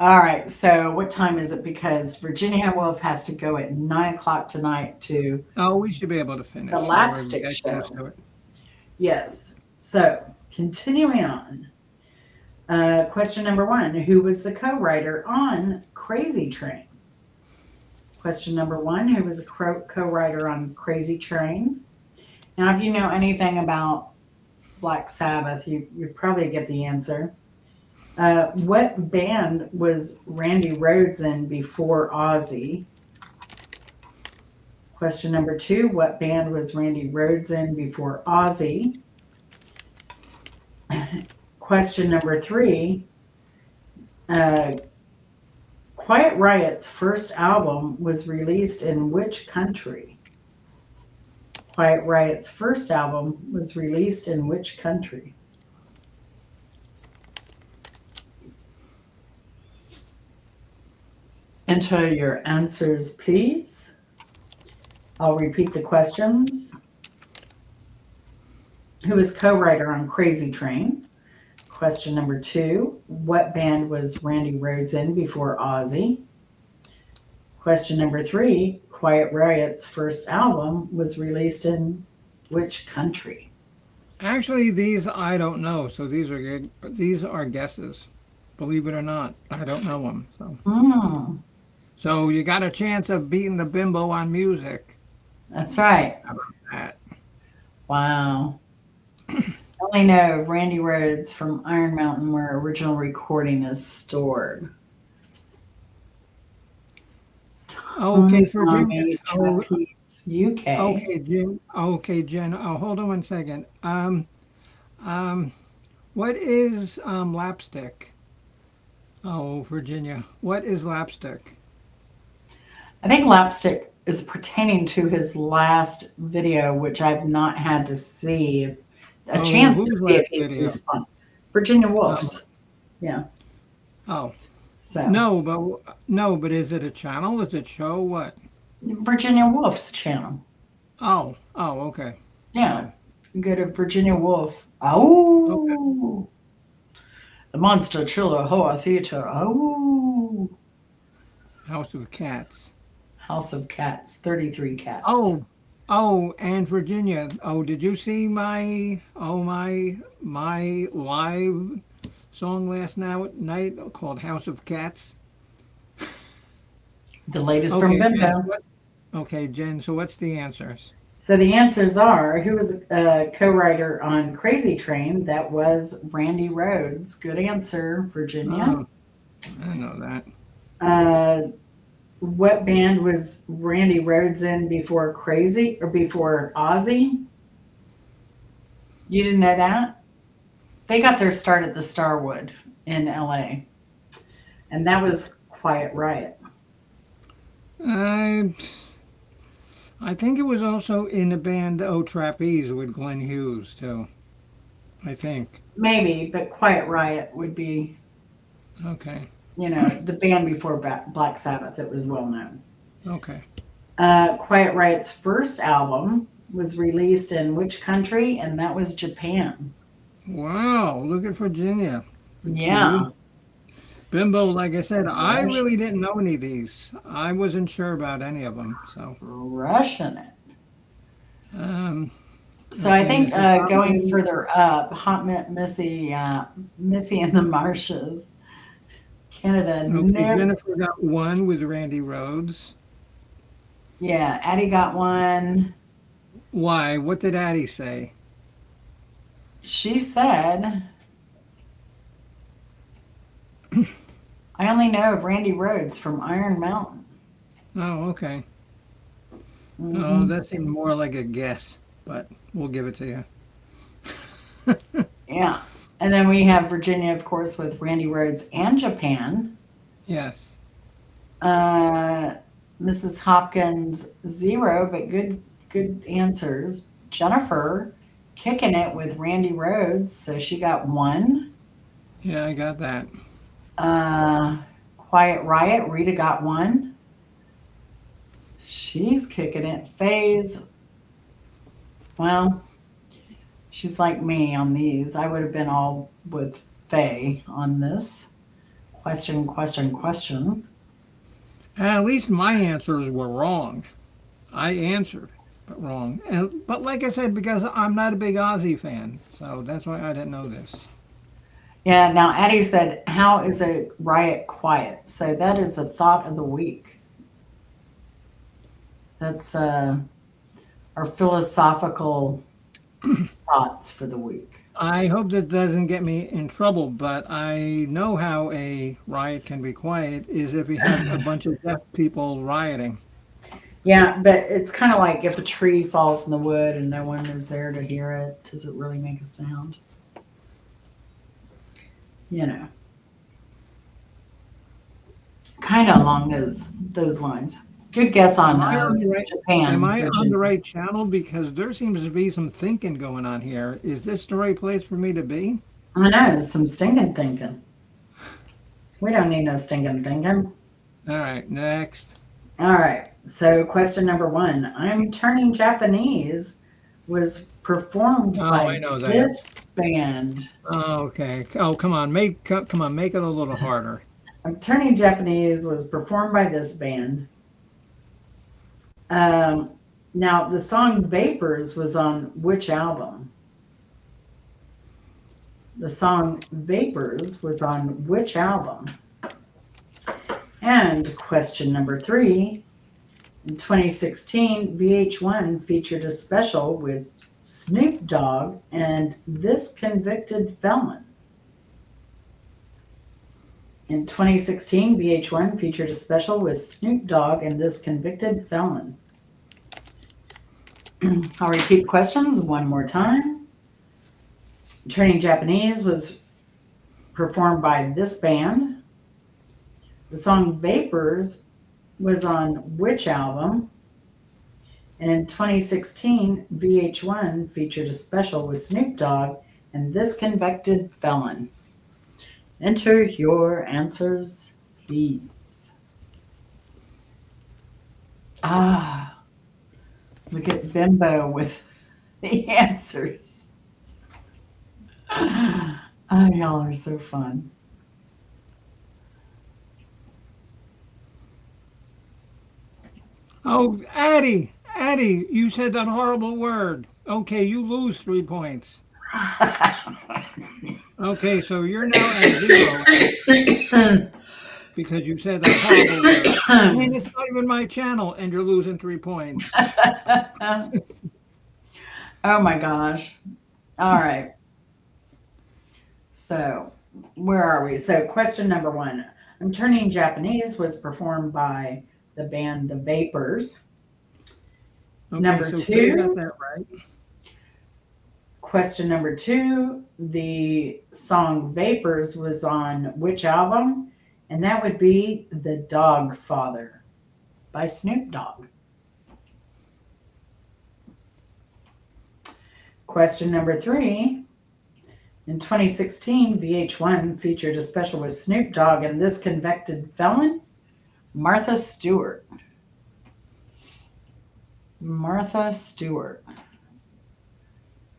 All right. So what time is it? Because Virginia Woolf has to go at 9 o'clock tonight to Oh, we should be able to the finish. Don't worry, we Lapstick got used Show. to it. Yes. So continuing on. Question number 1. Who was the co-writer on Crazy Train? Question number 1. Who was a co-writer on Crazy Train? Now, if you know anything about Black Sabbath, you probably get the answer. What band was Randy Rhoads in before Ozzy? Question number 2. What band was Randy Rhoads in before Ozzy? Question number 3. Quiet Riot's first album was released in which country? Quiet Riot's first album was released in which country? Enter your answers, please. I'll repeat the questions. Who was co-writer on Crazy Train? Question number 2. What band was Randy Rhoads in before Ozzy? Question number 3. Quiet Riot's first album was released in which country? Actually, these I don't know. So these are guesses. Believe it or not, I don't know them. So you got a chance of beating the bimbo on music. That's right. How about that? Wow. I only know of Randy Rhoads from Iron Mountain where original recording is stored. Okay, Virginia. Tommy Trapeze, UK. Okay, Jen. Okay, Jen. Oh, hold on one second. What is lapstick? Oh, Virginia. What is lapstick? I think Lapstick is pertaining to his last video, which I've not had to see a Oh, chance to whose see if last he's video? responded. Virginia Oh, Woolf's. Yeah. oh. So No, but is it a channel? Is it show? What? Virginia Woolf's channel. Oh, okay. Yeah. Go to Virginia Woolf. Oh, the Monster Chiller Hoa Theater. Oh, House of Cats. House of Cats. 33 cats. Oh, oh, and Virginia. Oh, did you see my live song last night called House of Cats? The latest from Okay, Jen. Bimbo. Okay, Jen. So what's the answers? So the answers are who was a co-writer on Crazy Train? That was Randy Rhoads. Good answer, Virginia. Oh, I know that. Uh, what band was Randy Rhoads in before Crazy or before Ozzy? You didn't know that? They got their start at the Starwood in LA, and that was Quiet Riot. I I think it was also in the band O Trapeze with Glenn Hughes too. I think. Maybe, but Quiet Riot would be, Okay. the band before Black Sabbath. It was well known. Okay. Quiet Riot's first album was released in which country? And that was Japan. Wow, look at Virginia. Yeah. Cute. Bimbo, like I said, I Rush, really didn't know any of these. I wasn't sure about any of them. So, Russian it. um, So I okay, think Mrs. going Hoffman. further up, Missy in the Marshes, Canada. Okay, No, Jennifer got one with Randy Rhoads. yeah, Addie got one. Why? What did Addie say? She said, I only know of Randy Rhoads from Iron Mountain. Oh, okay. Oh, Hmm. that seemed more like a guess, but we'll give it to you. Yeah. And then we have Virginia, of course, with Randy Rhoads and Japan. Yes. Uh, Mrs. Hopkins, zero, but good answers. Jennifer, kicking it with Randy Rhoads, so she got one. Yeah, I got that. Uh, Quiet Riot, Rita got one. She's kicking it. Faye's, well, she's like me on these. I would have been all with Faye on this. Question, question, question. At least my answers were wrong. I answered, but wrong. But like I said, because I'm not a big Ozzy fan, so that's why I didn't know this. Yeah, now Addie said, how is a riot quiet? So that is the thought of the week. That's our philosophical thoughts for the week. I hope that doesn't get me in trouble, but I know how a riot can be quiet is if you have a bunch of deaf people rioting. Yeah, but it's kind of like if a tree falls in the wood and no one is there to hear it, does it really make a sound? You know, kind of along those lines. Good guess Am on I on the right? Am Japan, I on Virginia. the right channel? Because there seems to be some thinking going on here. Is this the right place for me to be? I know, some stinking thinking. We don't need no stinking thinking. All right, next. All right. So, question number one, I'm Turning Japanese was performed Oh, by I know that. this band. Oh, okay. Oh, come on, make it a little harder. I'm Turning Japanese was performed by this band. Um, Now, the song Vapors was on which album? The song Vapors was on which album? And question number three, in 2016, VH1 featured a special with Snoop Dogg and This Convicted Felon. In 2016, VH1 featured a special with Snoop Dogg and This Convicted Felon. I'll repeat the questions one more time. Turning Japanese was performed by this band. The song Vapors was on which album? And in 2016, VH1 featured a special with Snoop Dogg and This Convicted Felon. Enter your answers, please. Ah, look at Bimbo with the answers. Oh, y'all are so fun. Oh, Addie, you said that horrible word. Okay, you lose 3 points. Okay, so you're now at zero, Addie, because you said that horrible word. And it's not even my channel, and you're losing 3 points. Oh my gosh. All right. So, where are we? So, question number one. I'm Turning Japanese was performed by the band The Vapors. Okay, Number so Faye got two, that right. question number two, the song Vapors was on which album? And that would be The Dog Father by Snoop Dogg. Question number three, in 2016, VH1 featured a special with Snoop Dogg and this convicted felon, Martha Stewart. Martha Stewart.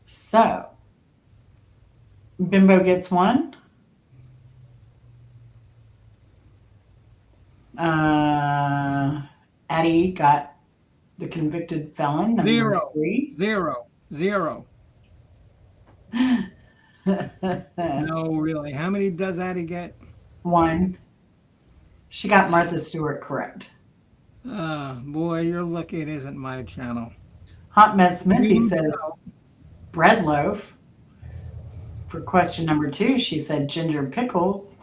So, Bimbo gets one. Addie got the convicted felon, number Zero, three. zero, zero. No, really. How many does Addie get? One. She got Martha Stewart correct. Boy, you're lucky it isn't my channel. Hot Mess Missy You says know. bread loaf. For question number two, she said ginger pickles.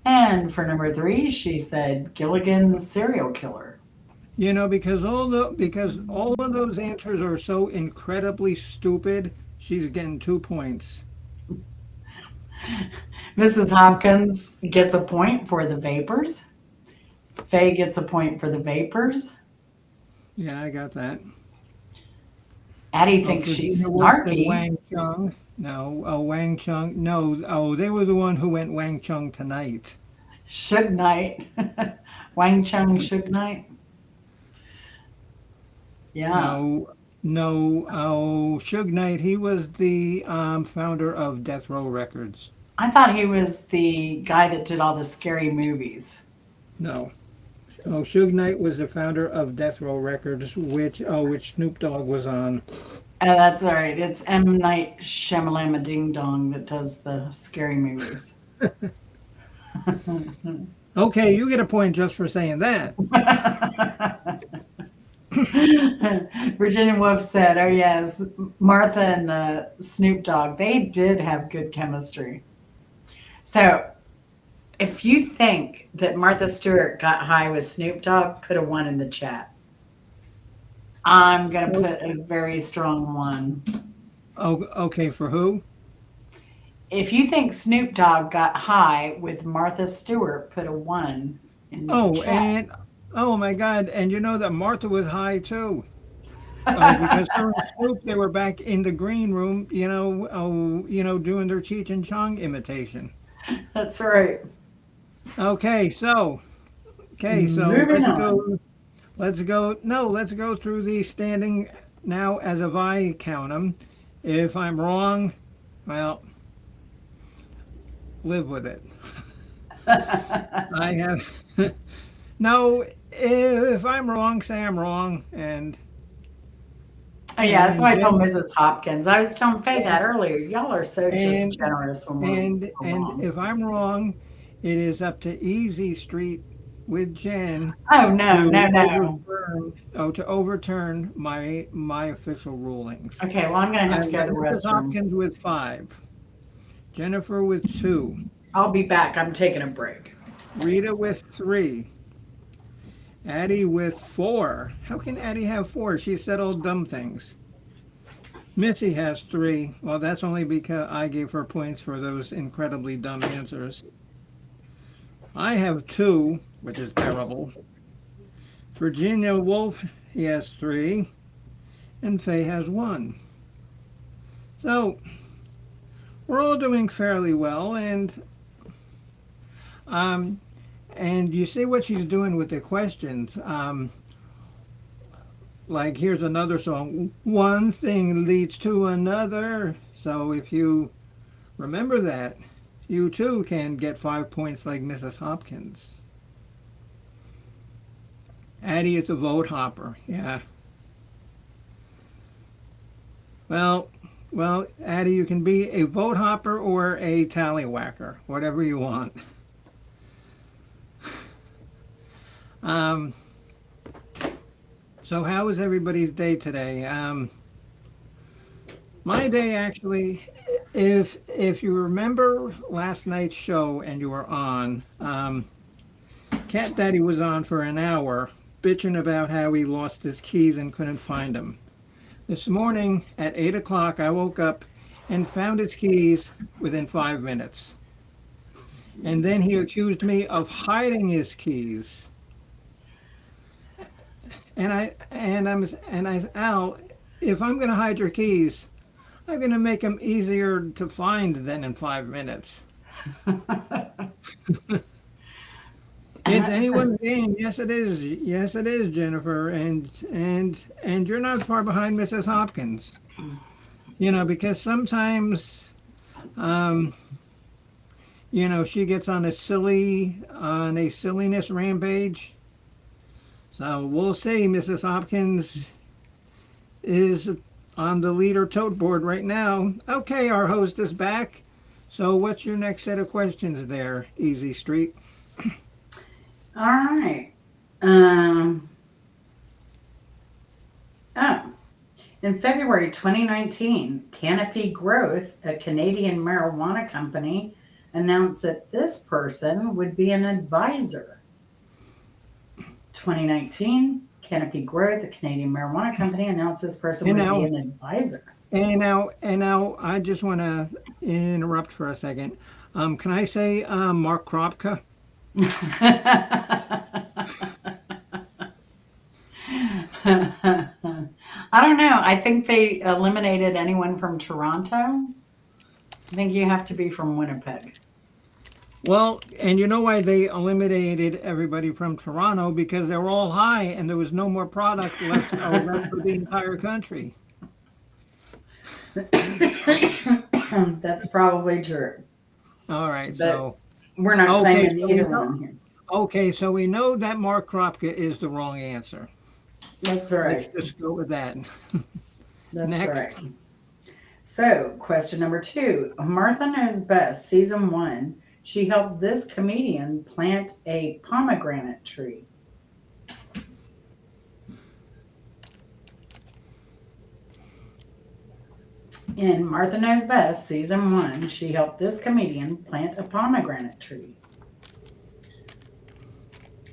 And for number three, she said Gilligan the serial killer. Because all of those answers are so incredibly stupid, she's getting 2 points. Mrs. Hopkins gets a point for the vapors. Faye gets a point for the vapors. Yeah, I got that. Addie Oh, thinks she's Virginia Woolf said snarky. Wang Chung. No, Wang Chung. No, they were the one who went Wang Chung tonight. Suge Knight. Wang Chung Suge Knight. Yeah. No, Suge Knight. He was the founder of Death Row Records. I thought he was the guy that did all the scary movies. No. Oh, Suge Knight was the founder of Death Row Records, which Snoop Dogg was on. Oh, that's all right. It's M. Night Shyamalama Ding Dong that does the scary movies. Okay, you get a point just for saying that. Virginia Woolf said, "Oh yes, Martha and Snoop Dogg. They did have good chemistry." So, if you think that Martha Stewart got high with Snoop Dogg, put a one in the chat. I'm gonna put a very strong one. Oh, okay, for who? If you think Snoop Dogg got high with Martha Stewart, put a one in the Oh, chat. and oh my God, and you know that Martha was high too. Oh, because her and Snoop, they were back in the green room, doing their Cheech and Chong imitation. That's right. Okay, so Moving on. let's go. No, let's go through the standing now as if I count them. If I'm wrong, well, live with it. I have no. If I'm wrong, say I'm wrong, and Oh yeah, that's why I and told Jen, Mrs. Hopkins. I was telling Faye that earlier. Y'all are so just and generous when we're and wrong. if I'm wrong, it is up to Easy Street with Jen Oh no, to no, no. overturn my official rulings. Okay, well I'm gonna have to I've go to got the Mrs. restroom. Hopkins with 5, Jennifer with 2, I'll be back. I'm taking a break. Rita with 3, Addie with 4. How can Addie have 4? She said all dumb things. Missy has 3. Well, that's only because I gave her points for those incredibly dumb answers. I have 2, which is terrible. Virginia Woolf, he has 3, and Faye has 1. So we're all doing fairly well, um, and you see what she's doing with the questions. like here's another song. One thing leads to another. So if you remember that, you too can get 5 points like Mrs. Hopkins. Addie is a vote hopper. Yeah. Well, well, Addie, you can be a vote hopper or a tallywhacker, whatever you want. Um, so how was everybody's day today? My day actually, if you remember last night's show and you were on, Cat Daddy was on for an hour bitching about how he lost his keys and couldn't find them. This morning at 8 o'clock, I woke up and found his keys within 5 minutes. And then he accused me of hiding his keys. And I said, Al, if I'm going to hide your keys, I'm going to make them easier to find than in 5 minutes. It's anyone's game. Yes, it is. Yes, it is, Jennifer. And you're not far behind Mrs. Hopkins. You know, because sometimes, she gets on a silliness rampage. So we'll see. Mrs. Hopkins is on the leader tote board right now. Okay, our host is back. So what's your next set of questions there, Easy Street? All right. In February 2019, Canopy Growth, a Canadian marijuana company, announced that this person would be an advisor. 2019, Canopy Growth, a Canadian marijuana company, announced this person would be an advisor. And now, I just want to interrupt for a second. Can I say Mark Kropka? I don't know. I think they eliminated anyone from Toronto. I think you have to be from Winnipeg. Well, and you know why they eliminated everybody from Toronto? Because they were all high and there was no more product left for the entire country. That's probably true. All right, But so we're not claiming either one here. okay, so we know that Mark Kropka is the wrong answer. That's all right. Let's just go with that. That's Next. right. So, question number 2. Martha Knows Best, season 1. She helped this comedian plant a pomegranate tree. In Martha Knows Best, season 1, she helped this comedian plant a pomegranate tree.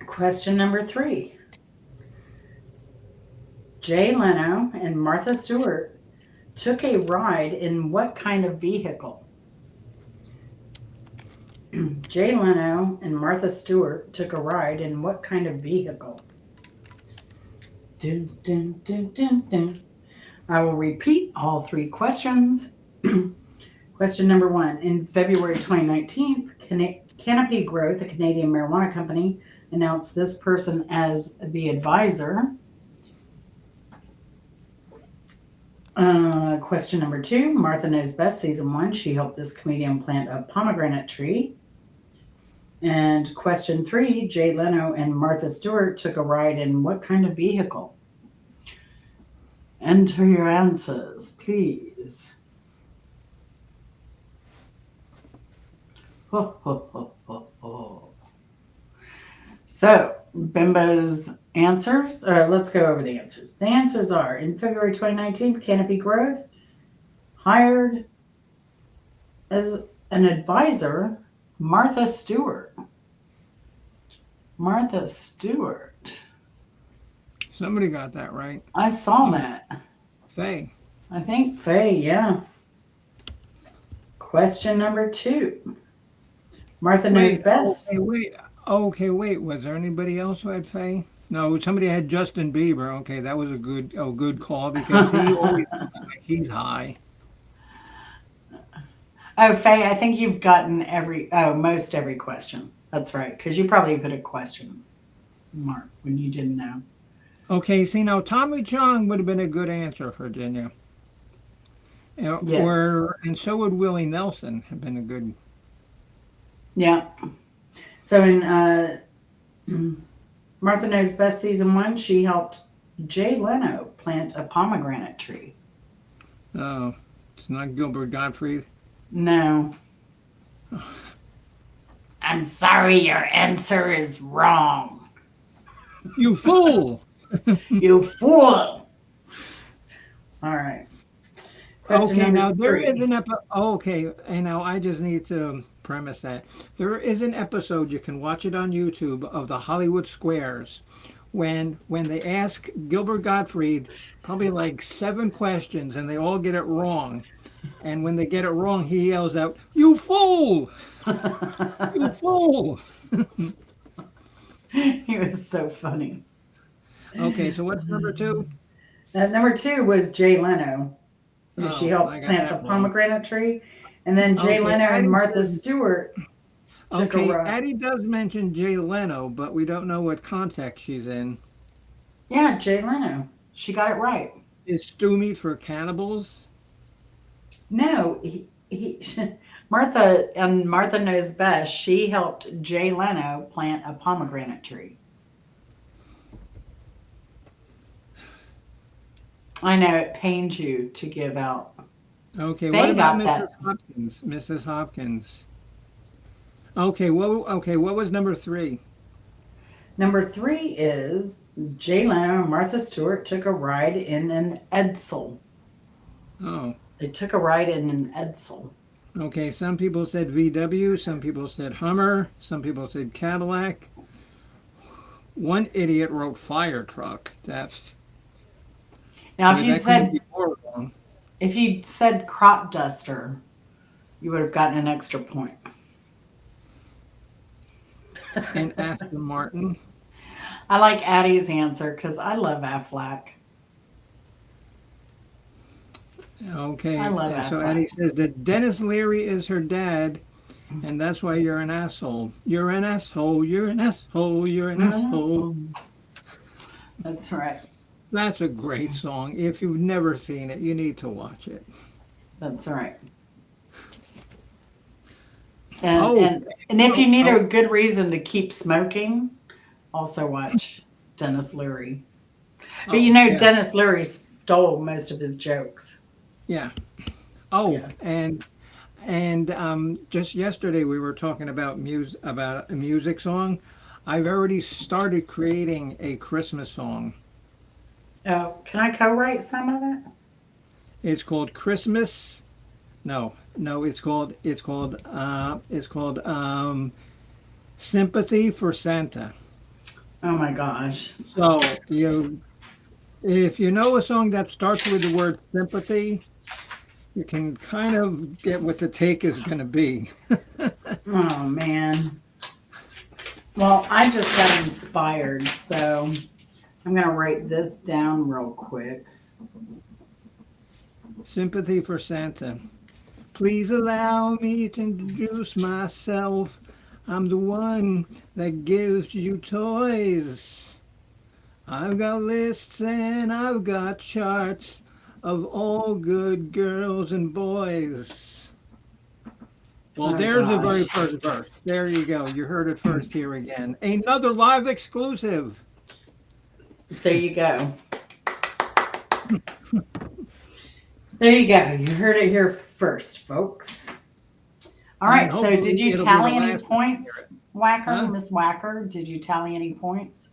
Question number 3. Jay Leno and Martha Stewart took a ride in what kind of vehicle? Jay Leno and Martha Stewart took a ride in what kind of vehicle? Dun, dun, dun, dun, dun. I will repeat all 3 questions. Question number 1. In February 2019, Canopy Growth, a Canadian marijuana company, announced this person as the advisor. Question number 2. Martha Knows Best, season 1. She helped this comedian plant a pomegranate tree. And question 3. Jay Leno and Martha Stewart took a ride in what kind of vehicle? Enter your answers, please. Ho, ho, ho, ho, ho. So, Bimbo's answers, or let's go over the answers. The answers are, in February 2019, Canopy Growth hired as an advisor Martha Stewart. Martha Stewart. Somebody got that right. I saw that. Faye. I think Faye, yeah. Question number 2. Martha Knows Best. Okay, wait. Was there anybody else who had Faye? No, somebody had Justin Bieber. Okay, that was a good call because he always looks like he's high. Oh, Faye, I think you've gotten most every question. That's right, because you probably put a question mark when you didn't know. Okay, see now Tommy Chong would have been a good answer, Virginia. Yes. Or and so would Willie Nelson have been a good. Yeah. So in Martha Knows Best season 1, she helped Jay Leno plant a pomegranate tree. Oh, it's not Gilbert Gottfried. No. I'm sorry, your answer is wrong. You fool! You fool. All right. Question Okay, number now there is 3. an episode. Okay, and now I just need to premise that there is an episode you can watch it on YouTube of the Hollywood Squares when they ask Gilbert Gottfried probably like 7 questions and they all get it wrong. And when they get it wrong, he yells out, "You fool! You fool!" He was so funny. Okay, so what's number 2? Number 2 was Jay Leno. She Oh, I helped got plant the that wrong. pomegranate tree. And then Jay Okay, Leno and Addie Martha says, Stewart took a okay, ride. Addie does mention Jay Leno, but we don't know what context she's in. Yeah, Jay Leno. She got it right. Is stew meat for cannibals? No, he Martha and Martha Knows Best. She helped Jay Leno plant a pomegranate tree. I know it pains you to give out. Okay, what Faye about got Mrs. that. Hopkins? Mrs. Hopkins. Okay, what was number 3? Number 3 is Jay Leno and Martha Stewart took a ride in an Edsel. Oh, They took a ride in an Edsel. okay. Some people said VW, some people said Hummer, some people said Cadillac. One idiot wrote fire truck. That's Now, okay, that couldn't be more wrong. if you'd said crop duster, you would have gotten an extra point. And Aston Martin. I like Addie's answer because I love Aflac. Okay, I love and so Aflac. Addie says that Dennis Leary is her dad, and that's why you're an asshole. You're an asshole. You're an asshole. You're an asshole. That's right. That's a great song. If you've never seen it, you need to watch it. That's right. And Oh, and if you need a oh, good reason to keep smoking, also watch Dennis Leary. But you oh, know, yeah, Dennis Leary stole most of his jokes. yeah. Oh, Yes. and just yesterday we were talking about about a music song. I've already started creating a Christmas song. Oh, can I co-write some of it? It's called Christmas. No, no, it's called Sympathy for Santa. Oh my gosh. So if you know a song that starts with the word sympathy, you can kind of get what the take is going to be. Oh man. Well, I just got inspired, so I'm gonna write this down real quick. Sympathy for Santa. Please allow me to introduce myself. I'm the one that gives you toys. I've got lists and I've got charts of all good girls and boys. Well, Oh there's the very gosh. first verse. There you go. You heard it first here again. Another live exclusive. There you go. There you go. You heard it here first, folks. All And right. So, did hopefully you it'll be the tally any last time you hear points, it. Whacker, Huh? Miss Whacker? Did you tally any points?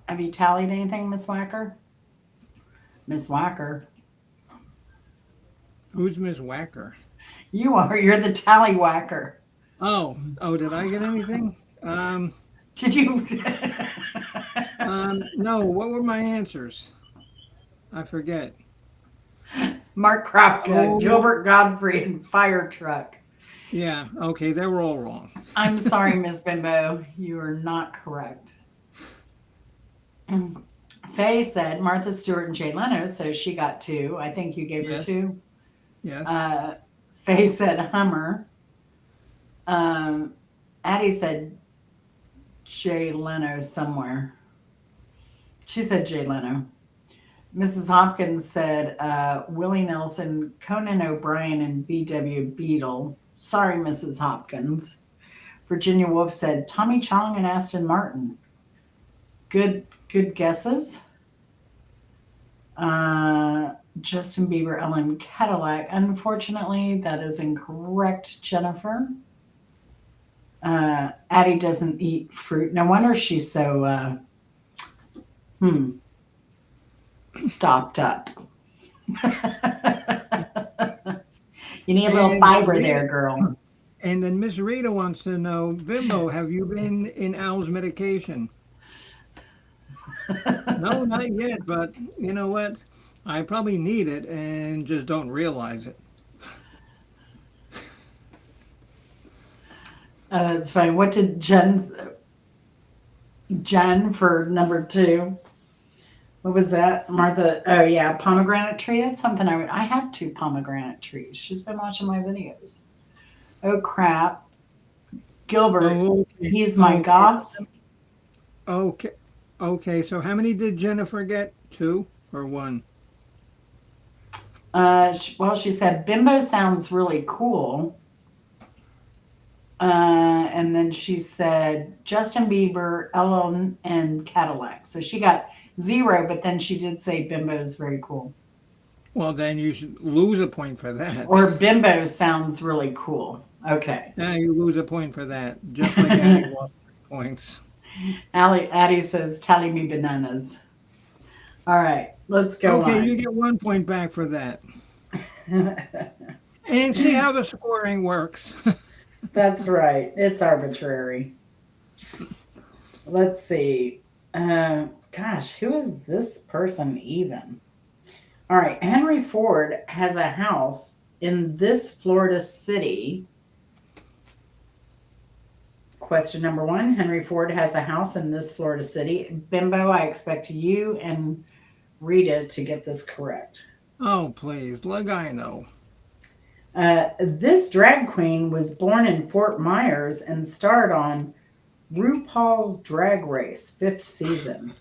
Have you tallied anything, Miss Whacker? Miss Whacker, Who's Miss Whacker? you are. You're the tally whacker. Oh, did I get anything? Did you? No, what were my answers? I forget. Mark Kropka, Oh, Gilbert Godfrey, and Fire Truck. yeah, okay, they were all wrong. I'm sorry, Miss Bimbo. You are not correct. Faye said Martha Stewart and Jay Leno, so she got 2. I think you gave her Yes, 2. yes. Faye said Hummer. Um, Addie said Jay Leno somewhere. She said Jay Leno. Mrs. Hopkins said Willie Nelson, Conan O'Brien, and V.W. Beadle. Sorry, Mrs. Hopkins. Virginia Woolf said Tommy Chong and Aston Martin. Good guesses. Justin Bieber, Ellen Cadillac. Unfortunately, that is incorrect, Jennifer. Addie doesn't eat fruit. No wonder she's so stopped up. You need a little And fiber Rita, there, girl. and then Miss Rita wants to know, Bimbo, have you been in Al's medication? No, not yet, but you know what? I probably need it and just don't realize it. It's fine. What did Jen for number 2? What was that? Martha. Oh yeah, pomegranate tree. That's something I have 2 pomegranate trees. She's been watching my videos. Oh crap. Gilbert, Oh, okay. he's my Okay. goss. Okay. Okay. So how many did Jennifer get? 2 or 1? Well, she said Bimbo sounds really cool. And then she said Justin Bieber, Ellen, and Cadillac. So she got 0, but then she did say Bimbo is very cool. Well, then you should lose a point for that. Or Bimbo sounds really cool. Okay. Now you lose a point for that, just like Addie lost 3 points. Addie says, tally me bananas. All right, let's go Okay, on. you get 1 point back for that. And see how the scoring works. That's right. It's arbitrary. Let's see. Gosh, who is this person even? All right. Henry Ford has a house in this Florida city. Question number 1. Henry Ford has a house in this Florida city. Bimbo, I expect you and Rita to get this correct. Oh, please, like I know. This drag queen was born in Fort Myers and starred on RuPaul's Drag Race 5th season.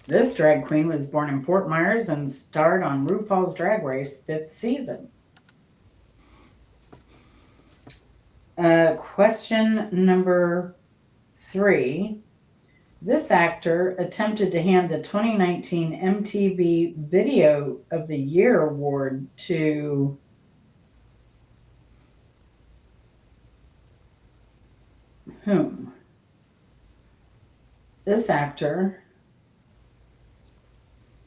This drag queen was born in Fort Myers and starred on RuPaul's Drag Race 5th season. Question number 3. This actor attempted to hand the 2019 MTV Video of the Year award to whom? This actor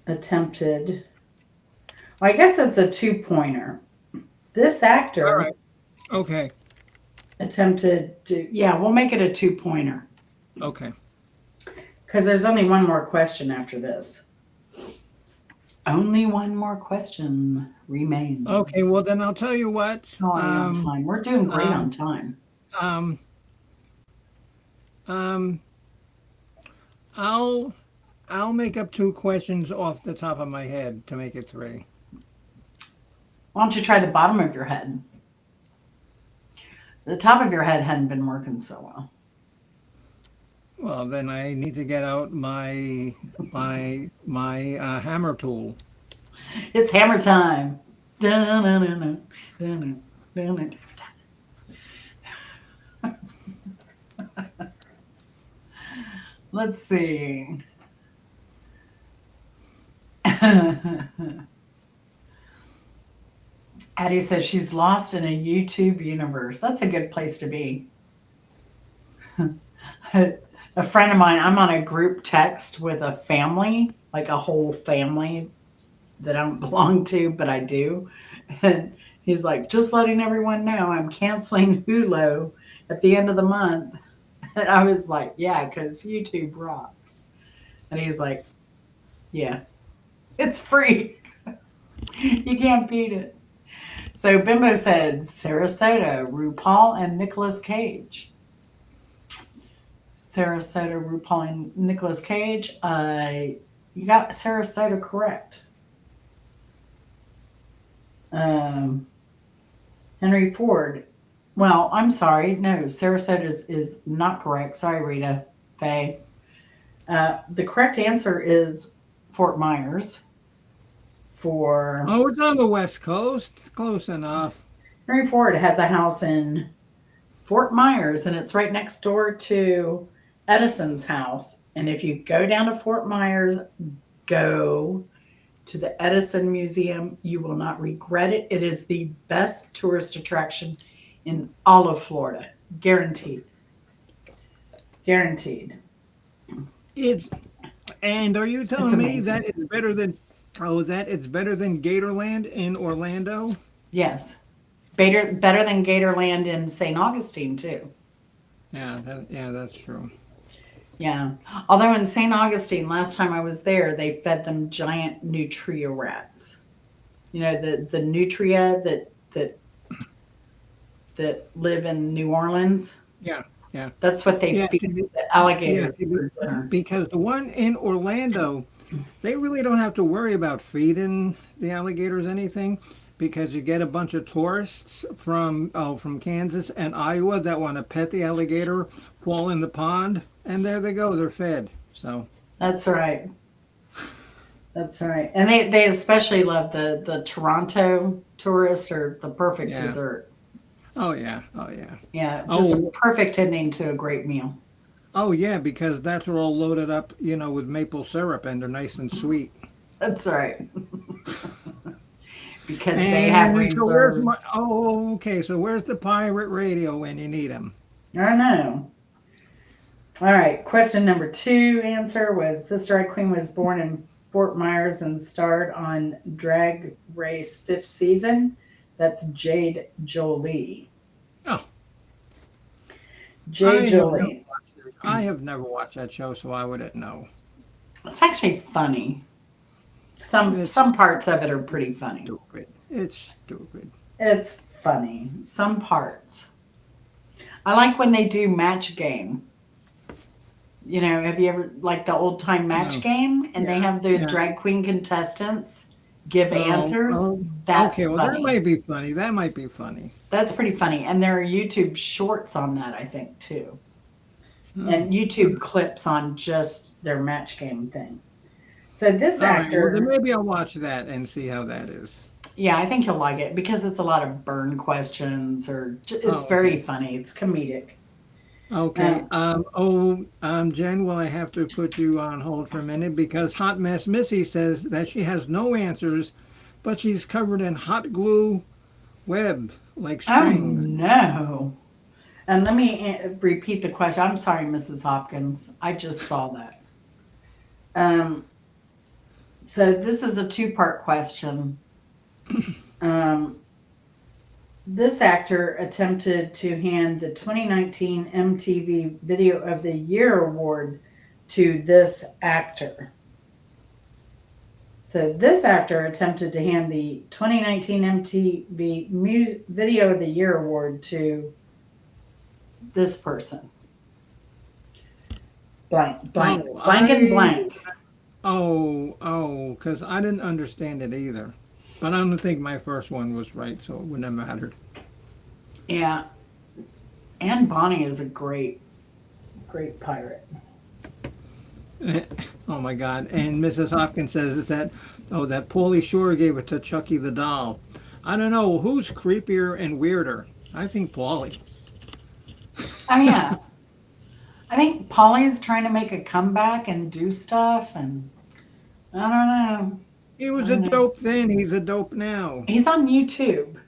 attempted, well, I guess it's a 2-pointer. This actor All right. Okay. attempted to, yeah, we'll make it a 2-pointer. Okay. Because there's only one more question after this. Only one more question remains. Okay. Well, then I'll tell you what. On time. We're doing great on time. I'll make up 2 questions off the top of my head to make it 3. Why don't you try the bottom of your head? The top of your head hadn't been working so well. Well, then I need to get out my hammer tool. It's hammer time. Dun-dun-dun-dun, dun-dun-dun-dun. Let's see. Addie says she's lost in a YouTube universe. That's a good place to be. A friend of mine, I'm on a group text with a family, like a whole family that I don't belong to, but I do. And he's like, just letting everyone know I'm canceling Hulu at the end of the month. And I was like, yeah, because YouTube rocks. And he's like, yeah, it's free. You can't beat it. So Bimbo said Sarasota, RuPaul, and Nicolas Cage. Sarasota, RuPaul, and Nicolas Cage. You got Sarasota correct. Henry Ford Well, I'm sorry. No, Sarasota is not correct. Sorry, Rita Faye. The correct answer is Fort Myers for Oh, it's on the West Coast. Close enough. Henry Ford has a house in Fort Myers, and it's right next door to Edison's house. And if you go down to Fort Myers, go to the Edison Museum. You will not regret it. It is the best tourist attraction in all of Florida. Guaranteed. Guaranteed. It's and are you It's telling me that amazing. it's better than that it's better than Gatorland in Orlando? Yes. Better than Gatorland in St. Augustine, too. Yeah, that's true. Yeah. Although in St. Augustine, last time I was there, they fed them giant nutria rats. You know, the nutria that live in New Orleans. Yeah, yeah, That's what they yeah. feed See, the yeah, alligators see, for dinner. because the one in Orlando, they really don't have to worry about feeding the alligators anything because you get a bunch of tourists from Kansas and Iowa that want to pet the alligator, fall in the pond, and there they go, they're fed. So, That's right. That's right. And they especially love the Toronto tourists are the perfect yeah. dessert. Oh yeah. Oh yeah. Yeah, just Oh, perfect ending to a great meal. oh yeah, because that's all loaded up, with maple syrup and they're nice and sweet. That's right. Because they have And so where's my? reserves. Oh, okay. So where's the pirate radio when you need him? I don't know. All right. Question number two answer was this drag queen was born in Fort Myers and starred on Drag Race fifth season. That's Jade Jolie. Oh, Jade Jolie. I have never watched that show, so I wouldn't know. It's actually funny. It's Some parts of it are pretty funny. stupid. It's stupid. It's funny. Some parts. I like when they do match game. You know, have you ever like the old time match No. game and they Yeah, have the yeah. drag queen contestants give Oh, answers? oh. That's Okay. Well, that funny. might be funny. That might be funny. That's pretty funny. And there are YouTube shorts on that, I think, too. Oh. And YouTube clips on just their match game thing. So this All right. Well, then actor, maybe I'll watch that and see how that is. yeah, I think you'll like it because it's a lot of burn questions or it's Oh, very okay. funny. It's comedic. Okay. Um, Jen, will I have to put you on hold for a minute because Hot Mess Missy says that she has no answers, but she's covered in hot glue web like oh strings. no. And let me repeat the question. I'm sorry, Mrs. Hopkins. I just saw that. Um, so this is a two-part question. Um, this actor attempted to hand the 2019 MTV Video of the Year award to this actor. So this actor attempted to hand the 2019 MTV Video of the Year award to this person. Blank, blank, Oh, blank, and blank. because I didn't understand it either. But I don't think my first one was right, so it wouldn't have mattered. Yeah, Anne Bonny is a great pirate. Oh my God! And Mrs. Hopkins says that Paulie Shore gave it to Chucky the doll. I don't know who's creepier and weirder. I think Paulie. Oh yeah, I think Polly's trying to make a comeback and do stuff, and I don't know. He I was a don't know. dope then. He's a dope now. He's on YouTube,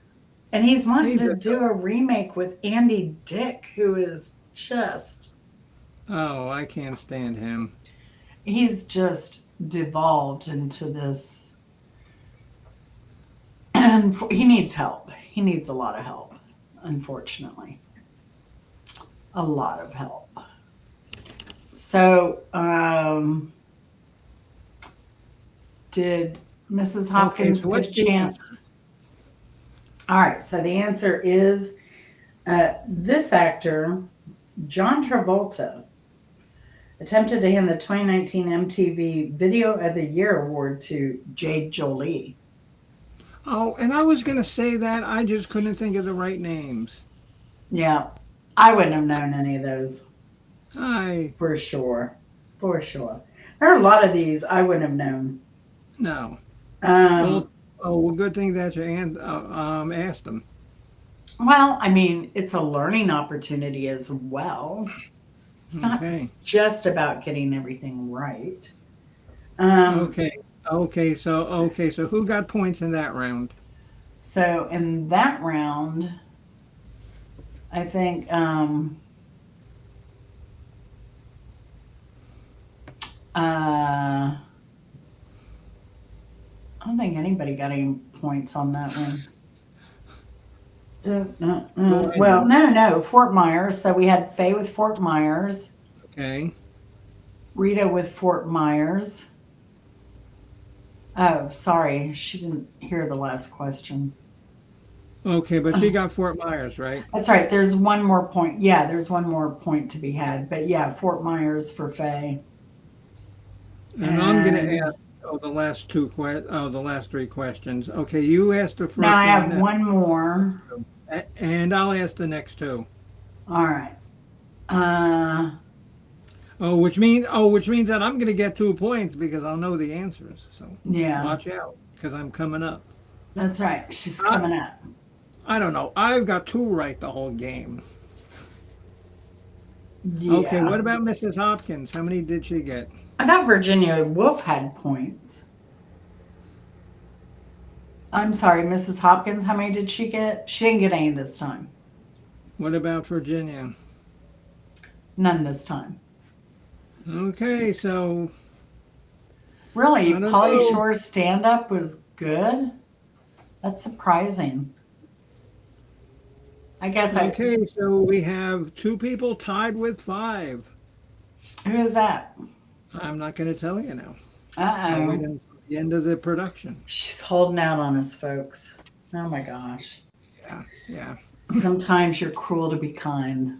and he's wanting He's to a do a remake with Andy Dick, who is just Oh, I can't stand him. he's just devolved into this, and he needs help. He needs a lot of help, unfortunately, a lot of help. So, did Mrs. Okay, Hopkins so get what's a the answer? chance? All right, so the answer is this actor, John Travolta, attempted to hand the 2019 MTV Video of the Year award to Jade Jolie. Oh, and I was gonna say that I just couldn't think of the right names. Yeah. I wouldn't have known any of those Hi. for sure. For sure. There are a lot of these I wouldn't have known. No. Well, Um, oh, well, good thing that you asked them. well, I mean, it's a learning opportunity as well. It's not Okay. just about getting everything right. Um, Okay. Okay. So who got points in that round? so in that round, I think I don't think anybody got any points on that one. Go ahead Well, then. no, Fort Myers. So we had Faye with Fort Myers, Okay. Rita with Fort Myers. Oh, sorry, she didn't hear the last question. Okay, but she got Fort Myers, right? That's right. There's one more point. Yeah, there's one more point to be had. But yeah, Fort Myers for Faye. And I'm gonna And ask the last three questions. Okay, you asked the now I first one, have one more. and I'll ask the next two. All right. Uh, Which means that I'm gonna get 2 points because I'll know the answers. So yeah, watch out, because I'm coming up. that's right. She's I, coming up. I don't know. I've got two right the whole game. Okay, Yeah. what about Mrs. Hopkins? How many did she get? I thought Virginia Woolf had points. I'm sorry, Mrs. Hopkins, how many did she get? She didn't get any this time. What about Virginia? None this time. Okay, so Really, I don't Polly know. Shore's stand up was good. That's surprising. I guess I. Okay, so we have two people tied with five. Who is that? I'm not going to tell you now. Uh I'll wait oh. until the end of the production. She's holding out on us, folks. Oh my gosh. Yeah, yeah. Sometimes you're cruel to be kind.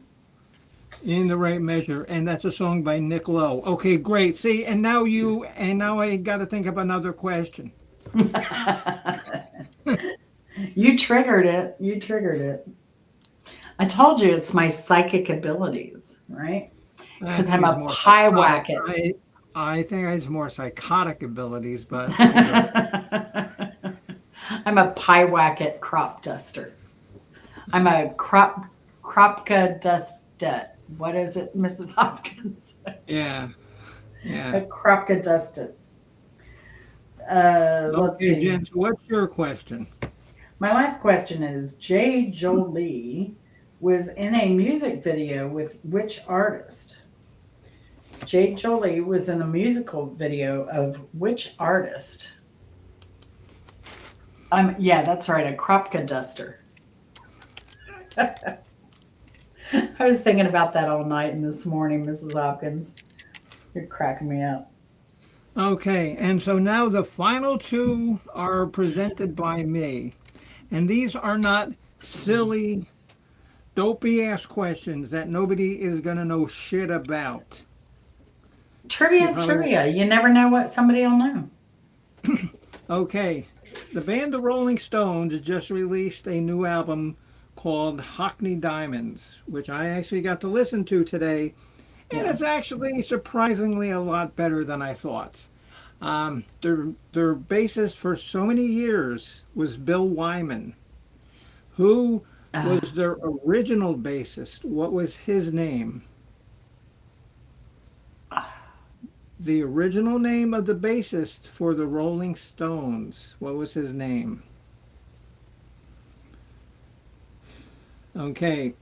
In the right measure, and that's a song by Nick Lowe. Okay, great. See, and now I got to think of another question. You triggered it. You triggered it. I told you it's my psychic abilities, right? I Because think I'm it's a more pie psychotic. whacket. I think it's more psychotic abilities, but we'll go. I'm a pie whacket crop duster. I'm a kropka dust. What is it, Mrs. Hopkins? Yeah, A yeah. kropka dusted. Let's Okay, see. Jen, so what's your question? My last question is J. Jolie was in a music video with which artist? J. Jolie was in a musical video of which artist? Yeah, that's right, a Kropka duster. I was thinking about that all night and this morning, Mrs. Hopkins. You're cracking me up. Okay, and so now the final two are presented by me. And these are not silly, dopey ass questions that nobody is going to know shit about. Trivia You is probably trivia. You never know what somebody will know. Okay. The band The Rolling Stones just released a new album called Hockney Diamonds, which I actually got to listen to today, and it's Yes. actually surprisingly a lot better than I thought. Their bassist for so many years was Bill Wyman. Who was Uh, their original bassist? What was his name? The original name of the bassist for the Rolling Stones. What was his name? Okay.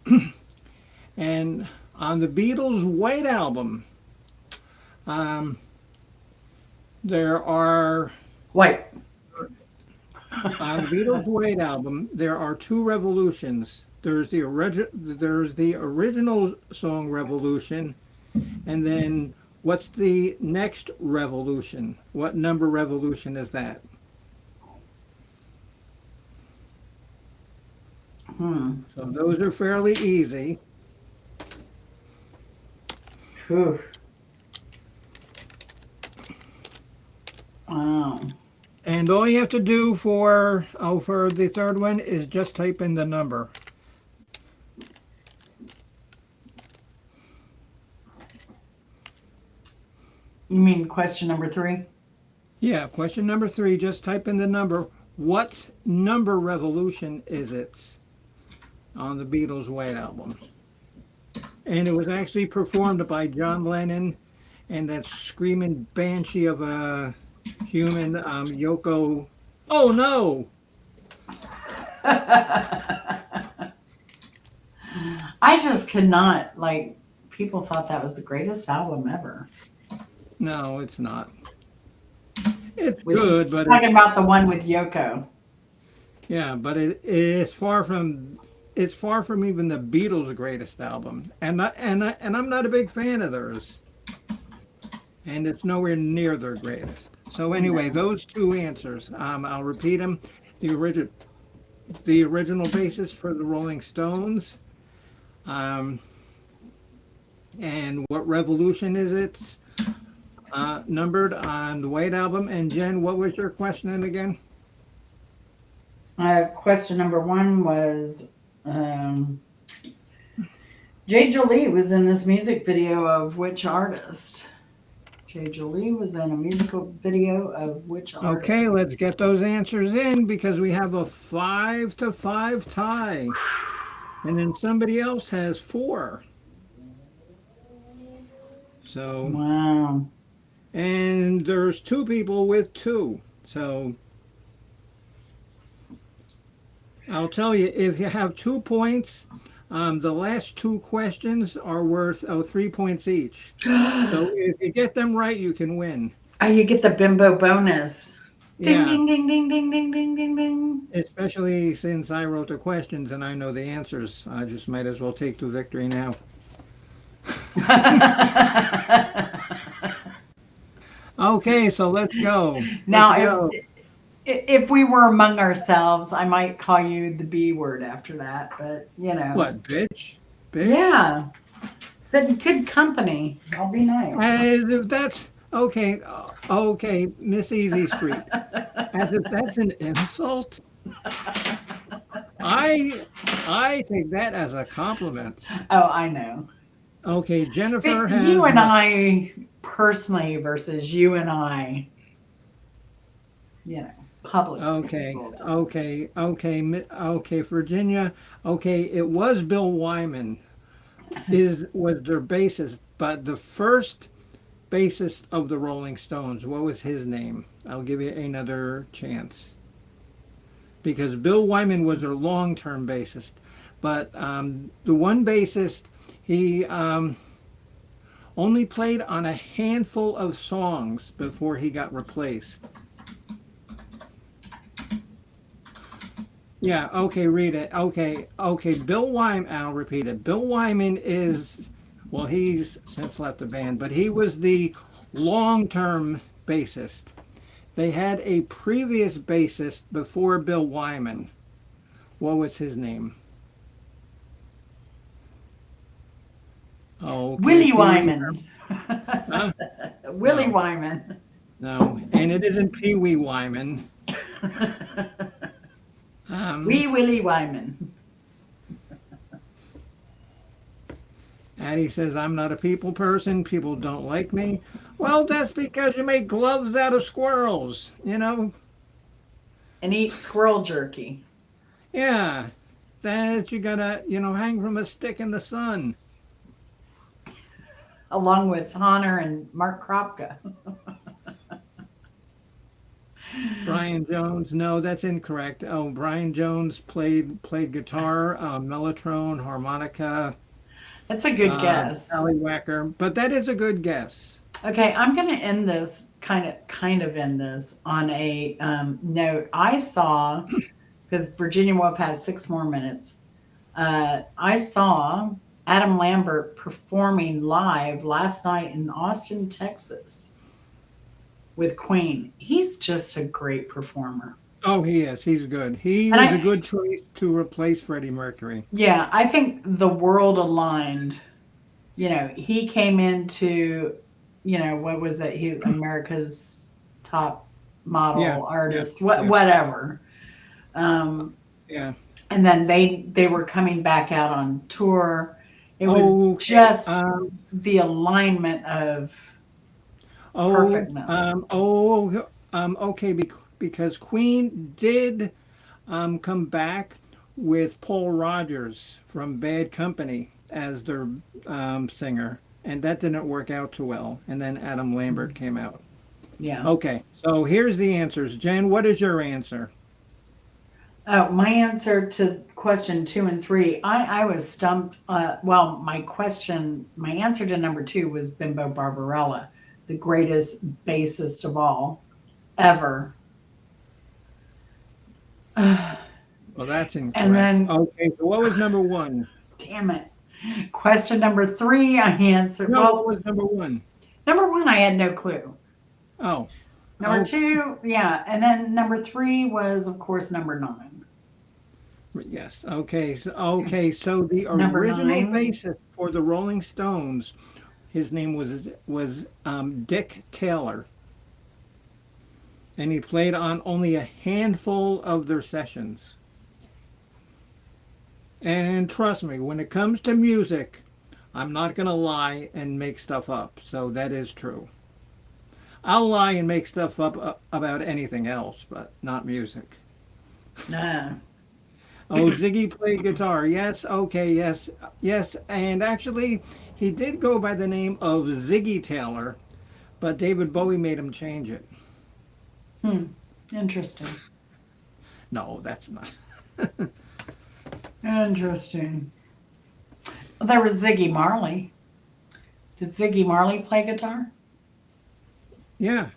And on the Beatles' White Album, um, there are White. on the Beatles' White Album there are two revolutions. There's the original song Revolution, and then what's the next revolution? What number revolution is that? Hmm. So those are fairly easy. Whew. Oh. And all you have to do for the third one is just type in the number. You mean question number 3? Yeah, question number 3, just type in the number. What number revolution is it on the Beatles' White Album? And it was actually performed by John Lennon and that screaming banshee of a human, Yoko. Oh no! I just could not, like, people thought that was the greatest album ever. No, it's not. It's With, good, but talking it's, about the one with Yoko. yeah, but it's far from even the Beatles' greatest album, and I'm not a big fan of theirs, and it's nowhere near their greatest. So anyway, those 2 answers, I'll repeat them. The the original basis for the Rolling Stones, um, and what revolution is it? Numbered on the White Album. And Jen, what was your question again? Question number 1 was Jay Jolie was in this music video of which artist? Jay Jolie was in a musical video of which artist? Okay, let's get those answers in because we have a 5-5 tie. And then somebody else has 4. So, Wow. and there's 2 people with 2. So, I'll tell you, if you have 2 points, the last 2 questions are worth 3 points each. So if you get them right, you can win. Oh, you get the bimbo bonus. Ding, Yeah, ding, ding, ding, ding, ding, ding, ding, ding. especially since I wrote the questions and I know the answers. I just might as well take the victory now. Okay, so let's go. Now, Let's go. if we were among ourselves, I might call you the B word after that, but you know. What, bitch? Bitch? Yeah. But good company. I'll be nice. As if that's okay. Okay, Miss Easy Street. As if that's an insult. I take that as a compliment. Oh, I know. Okay, Jennifer But has you and I personally versus you and I, you know, publicly. Okay, okay, Virginia. Okay, it was Bill Wyman was their bassist, but the first bassist of the Rolling Stones, what was his name? I'll give you another chance. Because Bill Wyman was their long-term bassist, but the one bassist, he only played on a handful of songs before he got replaced. Yeah, okay, read it. Okay, Bill Wyman, I'll repeat it. Bill Wyman is, well, he's since left the band, but he was the long-term bassist. They had a previous bassist before Bill Wyman. What was his name? Oh, okay. Willie Wyman. Huh? Willie No. Wyman. No, and it isn't Pee Wee Wyman. Wee Willie Wyman. Addie says, I'm not a people person. People don't like me. Well, that's because you make gloves out of squirrels, you know? And eat squirrel jerky. Yeah, that you gotta, hang from a stick in the sun. Along with Honor and Mark Kropka. Brian Jones, no, that's incorrect. Oh, Brian Jones played guitar, mellotron, harmonica. That's a good guess. Tallywhacker, but that is a good guess. Okay, I'm going to end this kind of end this on a note. I saw, because Virginia Woolf has 6 more minutes. I saw Adam Lambert performing live last night in Austin, Texas, with Queen. He's just a great performer. Oh, he is. He's good. He And was I- a good choice to replace Freddie Mercury. Yeah, I think the world aligned. You know, he came into, what was it? He America's top model Yeah, artist, yeah. whatever. Yeah. And then they were coming back out on tour. It was Okay, just the alignment of. Perfectness. Okay, because Queen did come back with Paul Rogers from Bad Company as their singer, and that didn't work out too well. And then Adam Lambert came out. Yeah. Okay, so here's the answers. Jen, what is your answer? Oh, my answer to question 2 and 3, I was stumped. Well, my answer to number 2 was Bimbo Barbarella, the greatest bassist of all ever. And Well, that's incorrect. then, Okay, so what was number one? damn it. Question number 3, I answered. No, what Well, was number one? number 1, I had no clue. Oh, Number oh, 2, yeah. And then number 3 was, of course, number 9. yes. So the Number original 9. bassist for the Rolling Stones, his name was Dick Taylor, and he played on only a handful of their sessions. And trust me, when it comes to music, I'm not gonna lie and make stuff up. So that is true. I'll lie and make stuff up about anything else, but not music. Ah. Oh, Ziggy played guitar. Yes, okay, yes, yes. And actually, he did go by the name of Ziggy Taylor, but David Bowie made him change it. Hmm. Interesting. No, that's not. Interesting. Well, there was Ziggy Marley. Did Ziggy Marley play guitar? Yeah,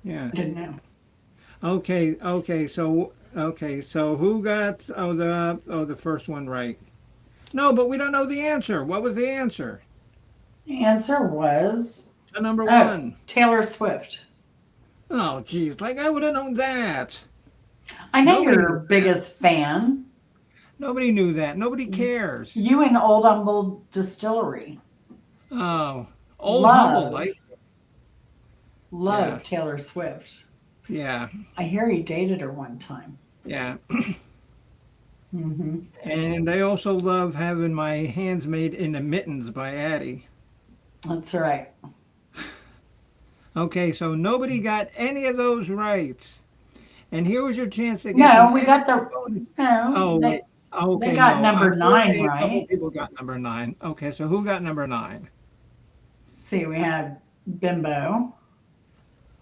yeah. I didn't know. So who got the first one right? No, but we don't know the answer. What was the answer? The answer was To number oh, one. Taylor Swift. Oh, geez, like I would have known that. I know Nobody you're knew her biggest fan. Nobody knew that. Nobody cares. You and Old Humble Distillery. Oh, old humble Love, life. Yeah, love Taylor Swift. yeah, I hear he dated her one time. yeah. Hmm. And I also love having my hands made into mittens by Addie. That's right. Okay, so nobody got any of those right. And here was your chance to get No, some we got extra the bonus. no. Oh, They okay, got no. number I'm sure 9 a couple right. people got number nine. Okay, so who got number nine? Let's see, we had Bimbo.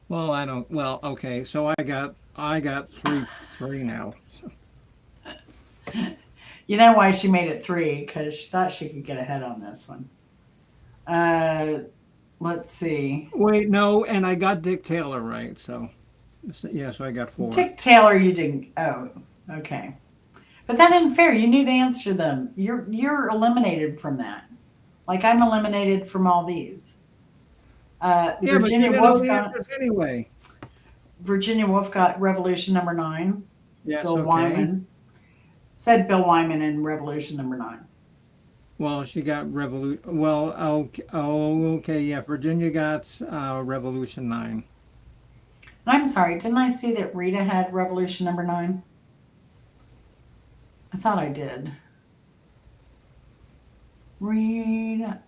Well, I don't. Well, okay, so I got three now. You know why she made it 3? Because she thought she could get ahead on this one. Uh, let's see. Wait, no, and I got Dick Taylor right. Yeah, so I got four. Dick Taylor, you didn't. Oh, okay. But that isn't fair. You knew the answer to them. You're eliminated from that. Like I'm eliminated from all these. Yeah, but you Virginia didn't know Woolf the got answers anyway. Revolution number 9. Yes, Bill okay. Wyman said Bill Wyman in Revolution number 9. Well, she got Revolution. Well, okay, okay, yeah. Virginia got Revolution 9. I'm sorry, didn't I see that Rita had Revolution number 9? I thought I did. Rita.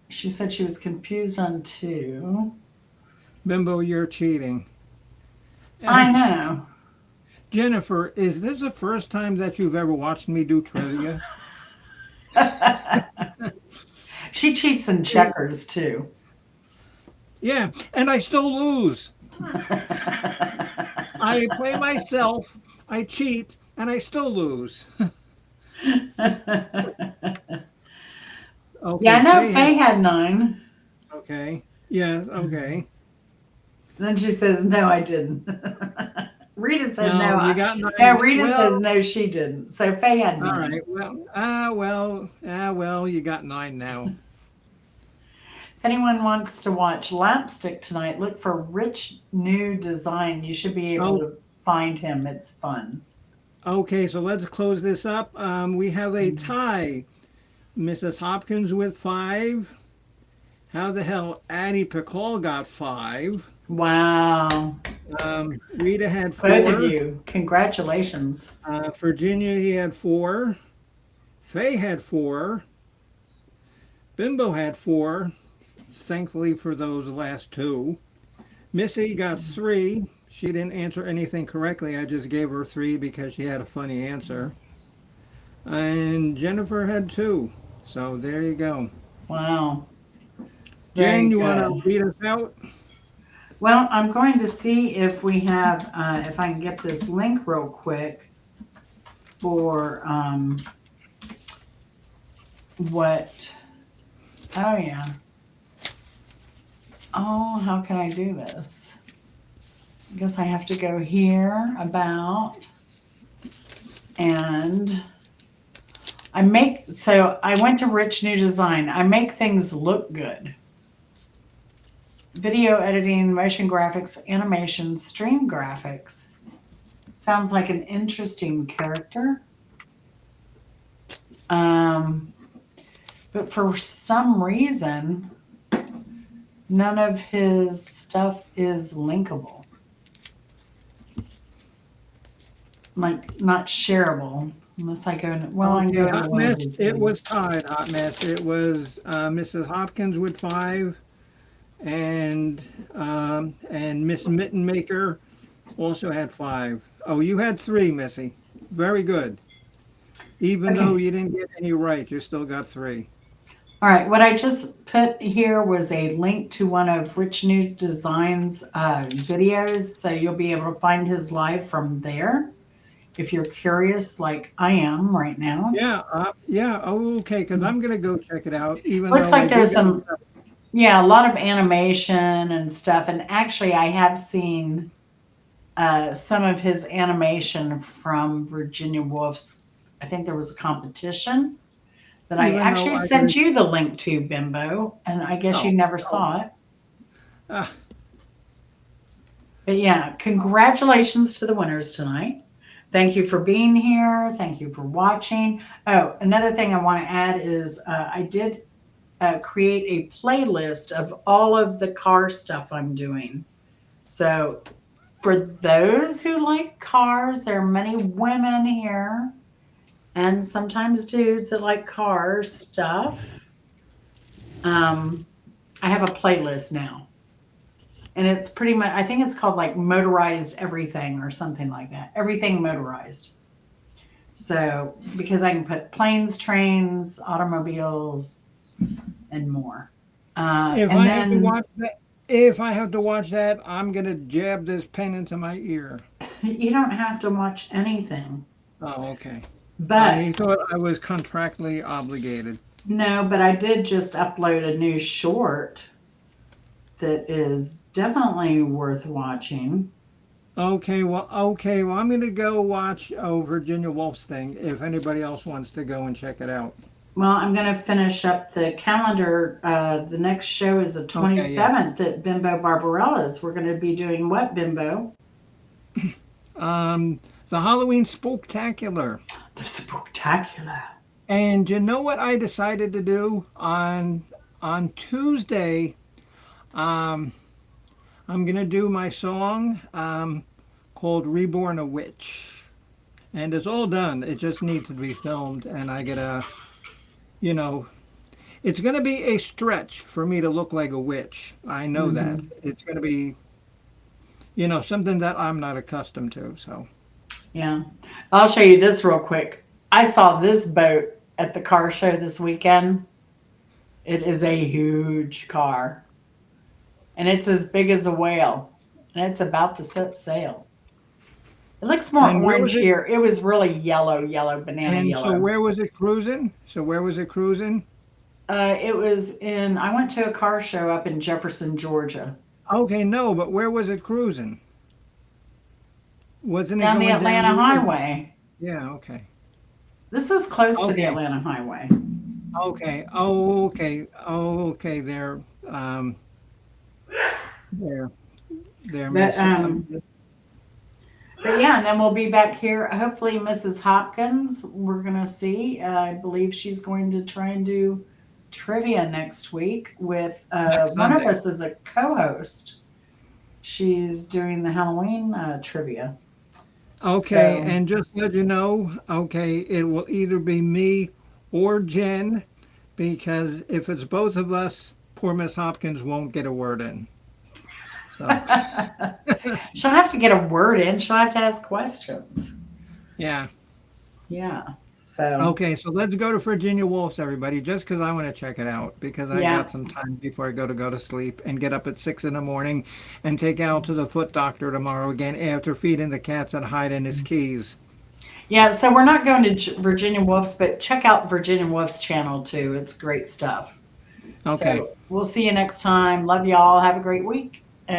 She said she was confused on 2. Bimbo, you're cheating. I know. Jennifer, is this the first time that you've ever watched me do trivia? She cheats in checkers too. Yeah, and I still lose. I play myself, I cheat, and I still lose. Okay, Yeah, I know Faye Faye had 9. okay. Yeah, okay. Then she says, "No, I didn't." Rita said, No, "No." you got 9. Yeah, Rita Well, says, "No, she didn't." So Faye had all 9. right. Well, you got 9 now. If anyone wants to watch Lapstick tonight, look for Rich New Design. You should be able Oh, to find him. It's fun. okay, so let's close this up. We have a tie. Mrs. Hopkins with 5. How the hell Addie Pickall got 5. Wow. Rita had Both of 4. you. Congratulations. Virginia, he had 4. Faye had 4. Bimbo had 4. thankfully for those last two. Missy got 3. She didn't answer anything correctly. I just gave her 3 because she had a funny answer. And Jennifer had 2. So there you go. Wow. Very Jen, you want good. to lead us out? Well, I'm going to see if we have, if I can get this link real quick for what, oh yeah. Oh, how can I do this? I guess I have to go here, about, and so I went to Rich New Design. I make things look good. Video editing, motion graphics, animation, stream graphics. Sounds like an interesting character. But for some reason, none of his stuff is linkable. Like, not shareable. Unless I go, well, I can go to Hot one of Mess, his it was things. tied, Hot Mess. It was Mrs. Hopkins with 5, and Miss Mittenmaker also had 5. Oh, you had 3, Missy. Very good. Even though Okay. you didn't get any right, you still got 3. All right. What I just put here was a link to one of Rich New Design's videos. So you'll be able to find his live from there if you're curious, like I am right now. Yeah, yeah. Oh, okay, because I'm gonna go check it out. Even Looks though I like did there's get some, yeah, a lot of animation and stuff. And actually, I have seen some of his animation from Virginia Woolf's. I think there was a competition that I even though actually I sent did. you the link to, Bimbo, and I guess you Oh, never oh. saw it. Ah, But yeah, congratulations to the winners tonight. Thank you for being here. Thank you for watching. Oh, another thing I want to add is I did create a playlist of all of the car stuff I'm doing. So for those who like cars, there are many women here and sometimes dudes that like car stuff. Um, I have a playlist now. And it's pretty much, I think it's called like motorized everything or something like that. Everything motorized. So, because I can put planes, trains, automobiles, and more. if And I have to then watch that, if I have to watch that, I'm gonna jab this pen into my ear. you don't have to watch anything. Oh, okay. But I thought I was contractually obligated. no, but I did just upload a new short that is definitely worth watching. Okay, well, I'm gonna go watch Virginia Woolf's thing. If anybody else wants to go and check it out. Well, I'm going to finish up the calendar. The next show is the Okay, yes. 27th at Bimbo Barbarella's. We're going to be doing what, Bimbo? Um, the Halloween Spooktacular. The Spectacular. And you know what I decided to do on Tuesday? Um, I'm gonna do my song called "Reborn a Witch," and it's all done. It just needs to be filmed, and I gotta, you know, it's gonna be a stretch for me to look like a witch. I know that Hmm. it's gonna be, something that I'm not accustomed to. So, Yeah. I'll show you this real quick. I saw this boat at the car show this weekend. It is a huge car, and it's as big as a whale, and it's about to set sail. It looks more and where was orange it? here. It was really yellow, yellow, banana And so yellow. where was it cruising? So where was it cruising? It was in, I went to a car show up in Jefferson, Georgia, Okay, no, but where was it cruising? Wasn't it down the going down Atlanta the? Highway. Yeah, okay. This was close to the Okay. Atlanta Highway. Okay. Oh, okay. Oh, okay. Um, they're, they're But missing. but yeah, and then we'll be back here. Hopefully, Mrs. Hopkins, we're gonna see. I believe she's going to try and do trivia next week with Next one of Sunday. us as a co-host. She's doing the Halloween trivia. Okay, So and just let you know, okay, it will either be me or Jen, because if it's both of us, poor Miss Hopkins won't get a word in. So, She'll have to get a word in. She'll have to ask questions. yeah. Yeah. So, Okay, so let's go to Virginia Wolves, everybody, just because I want to check it out because I yeah. got some time before I go to sleep and get up at 6 in the morning and take Al to the foot doctor tomorrow again after feeding the cats and hiding his keys. Yeah. So we're not going to Virginia Wolves, but check out Virginia Wolves channel too. It's great stuff. Okay. So we'll see you next time. Love y'all. Have a great week.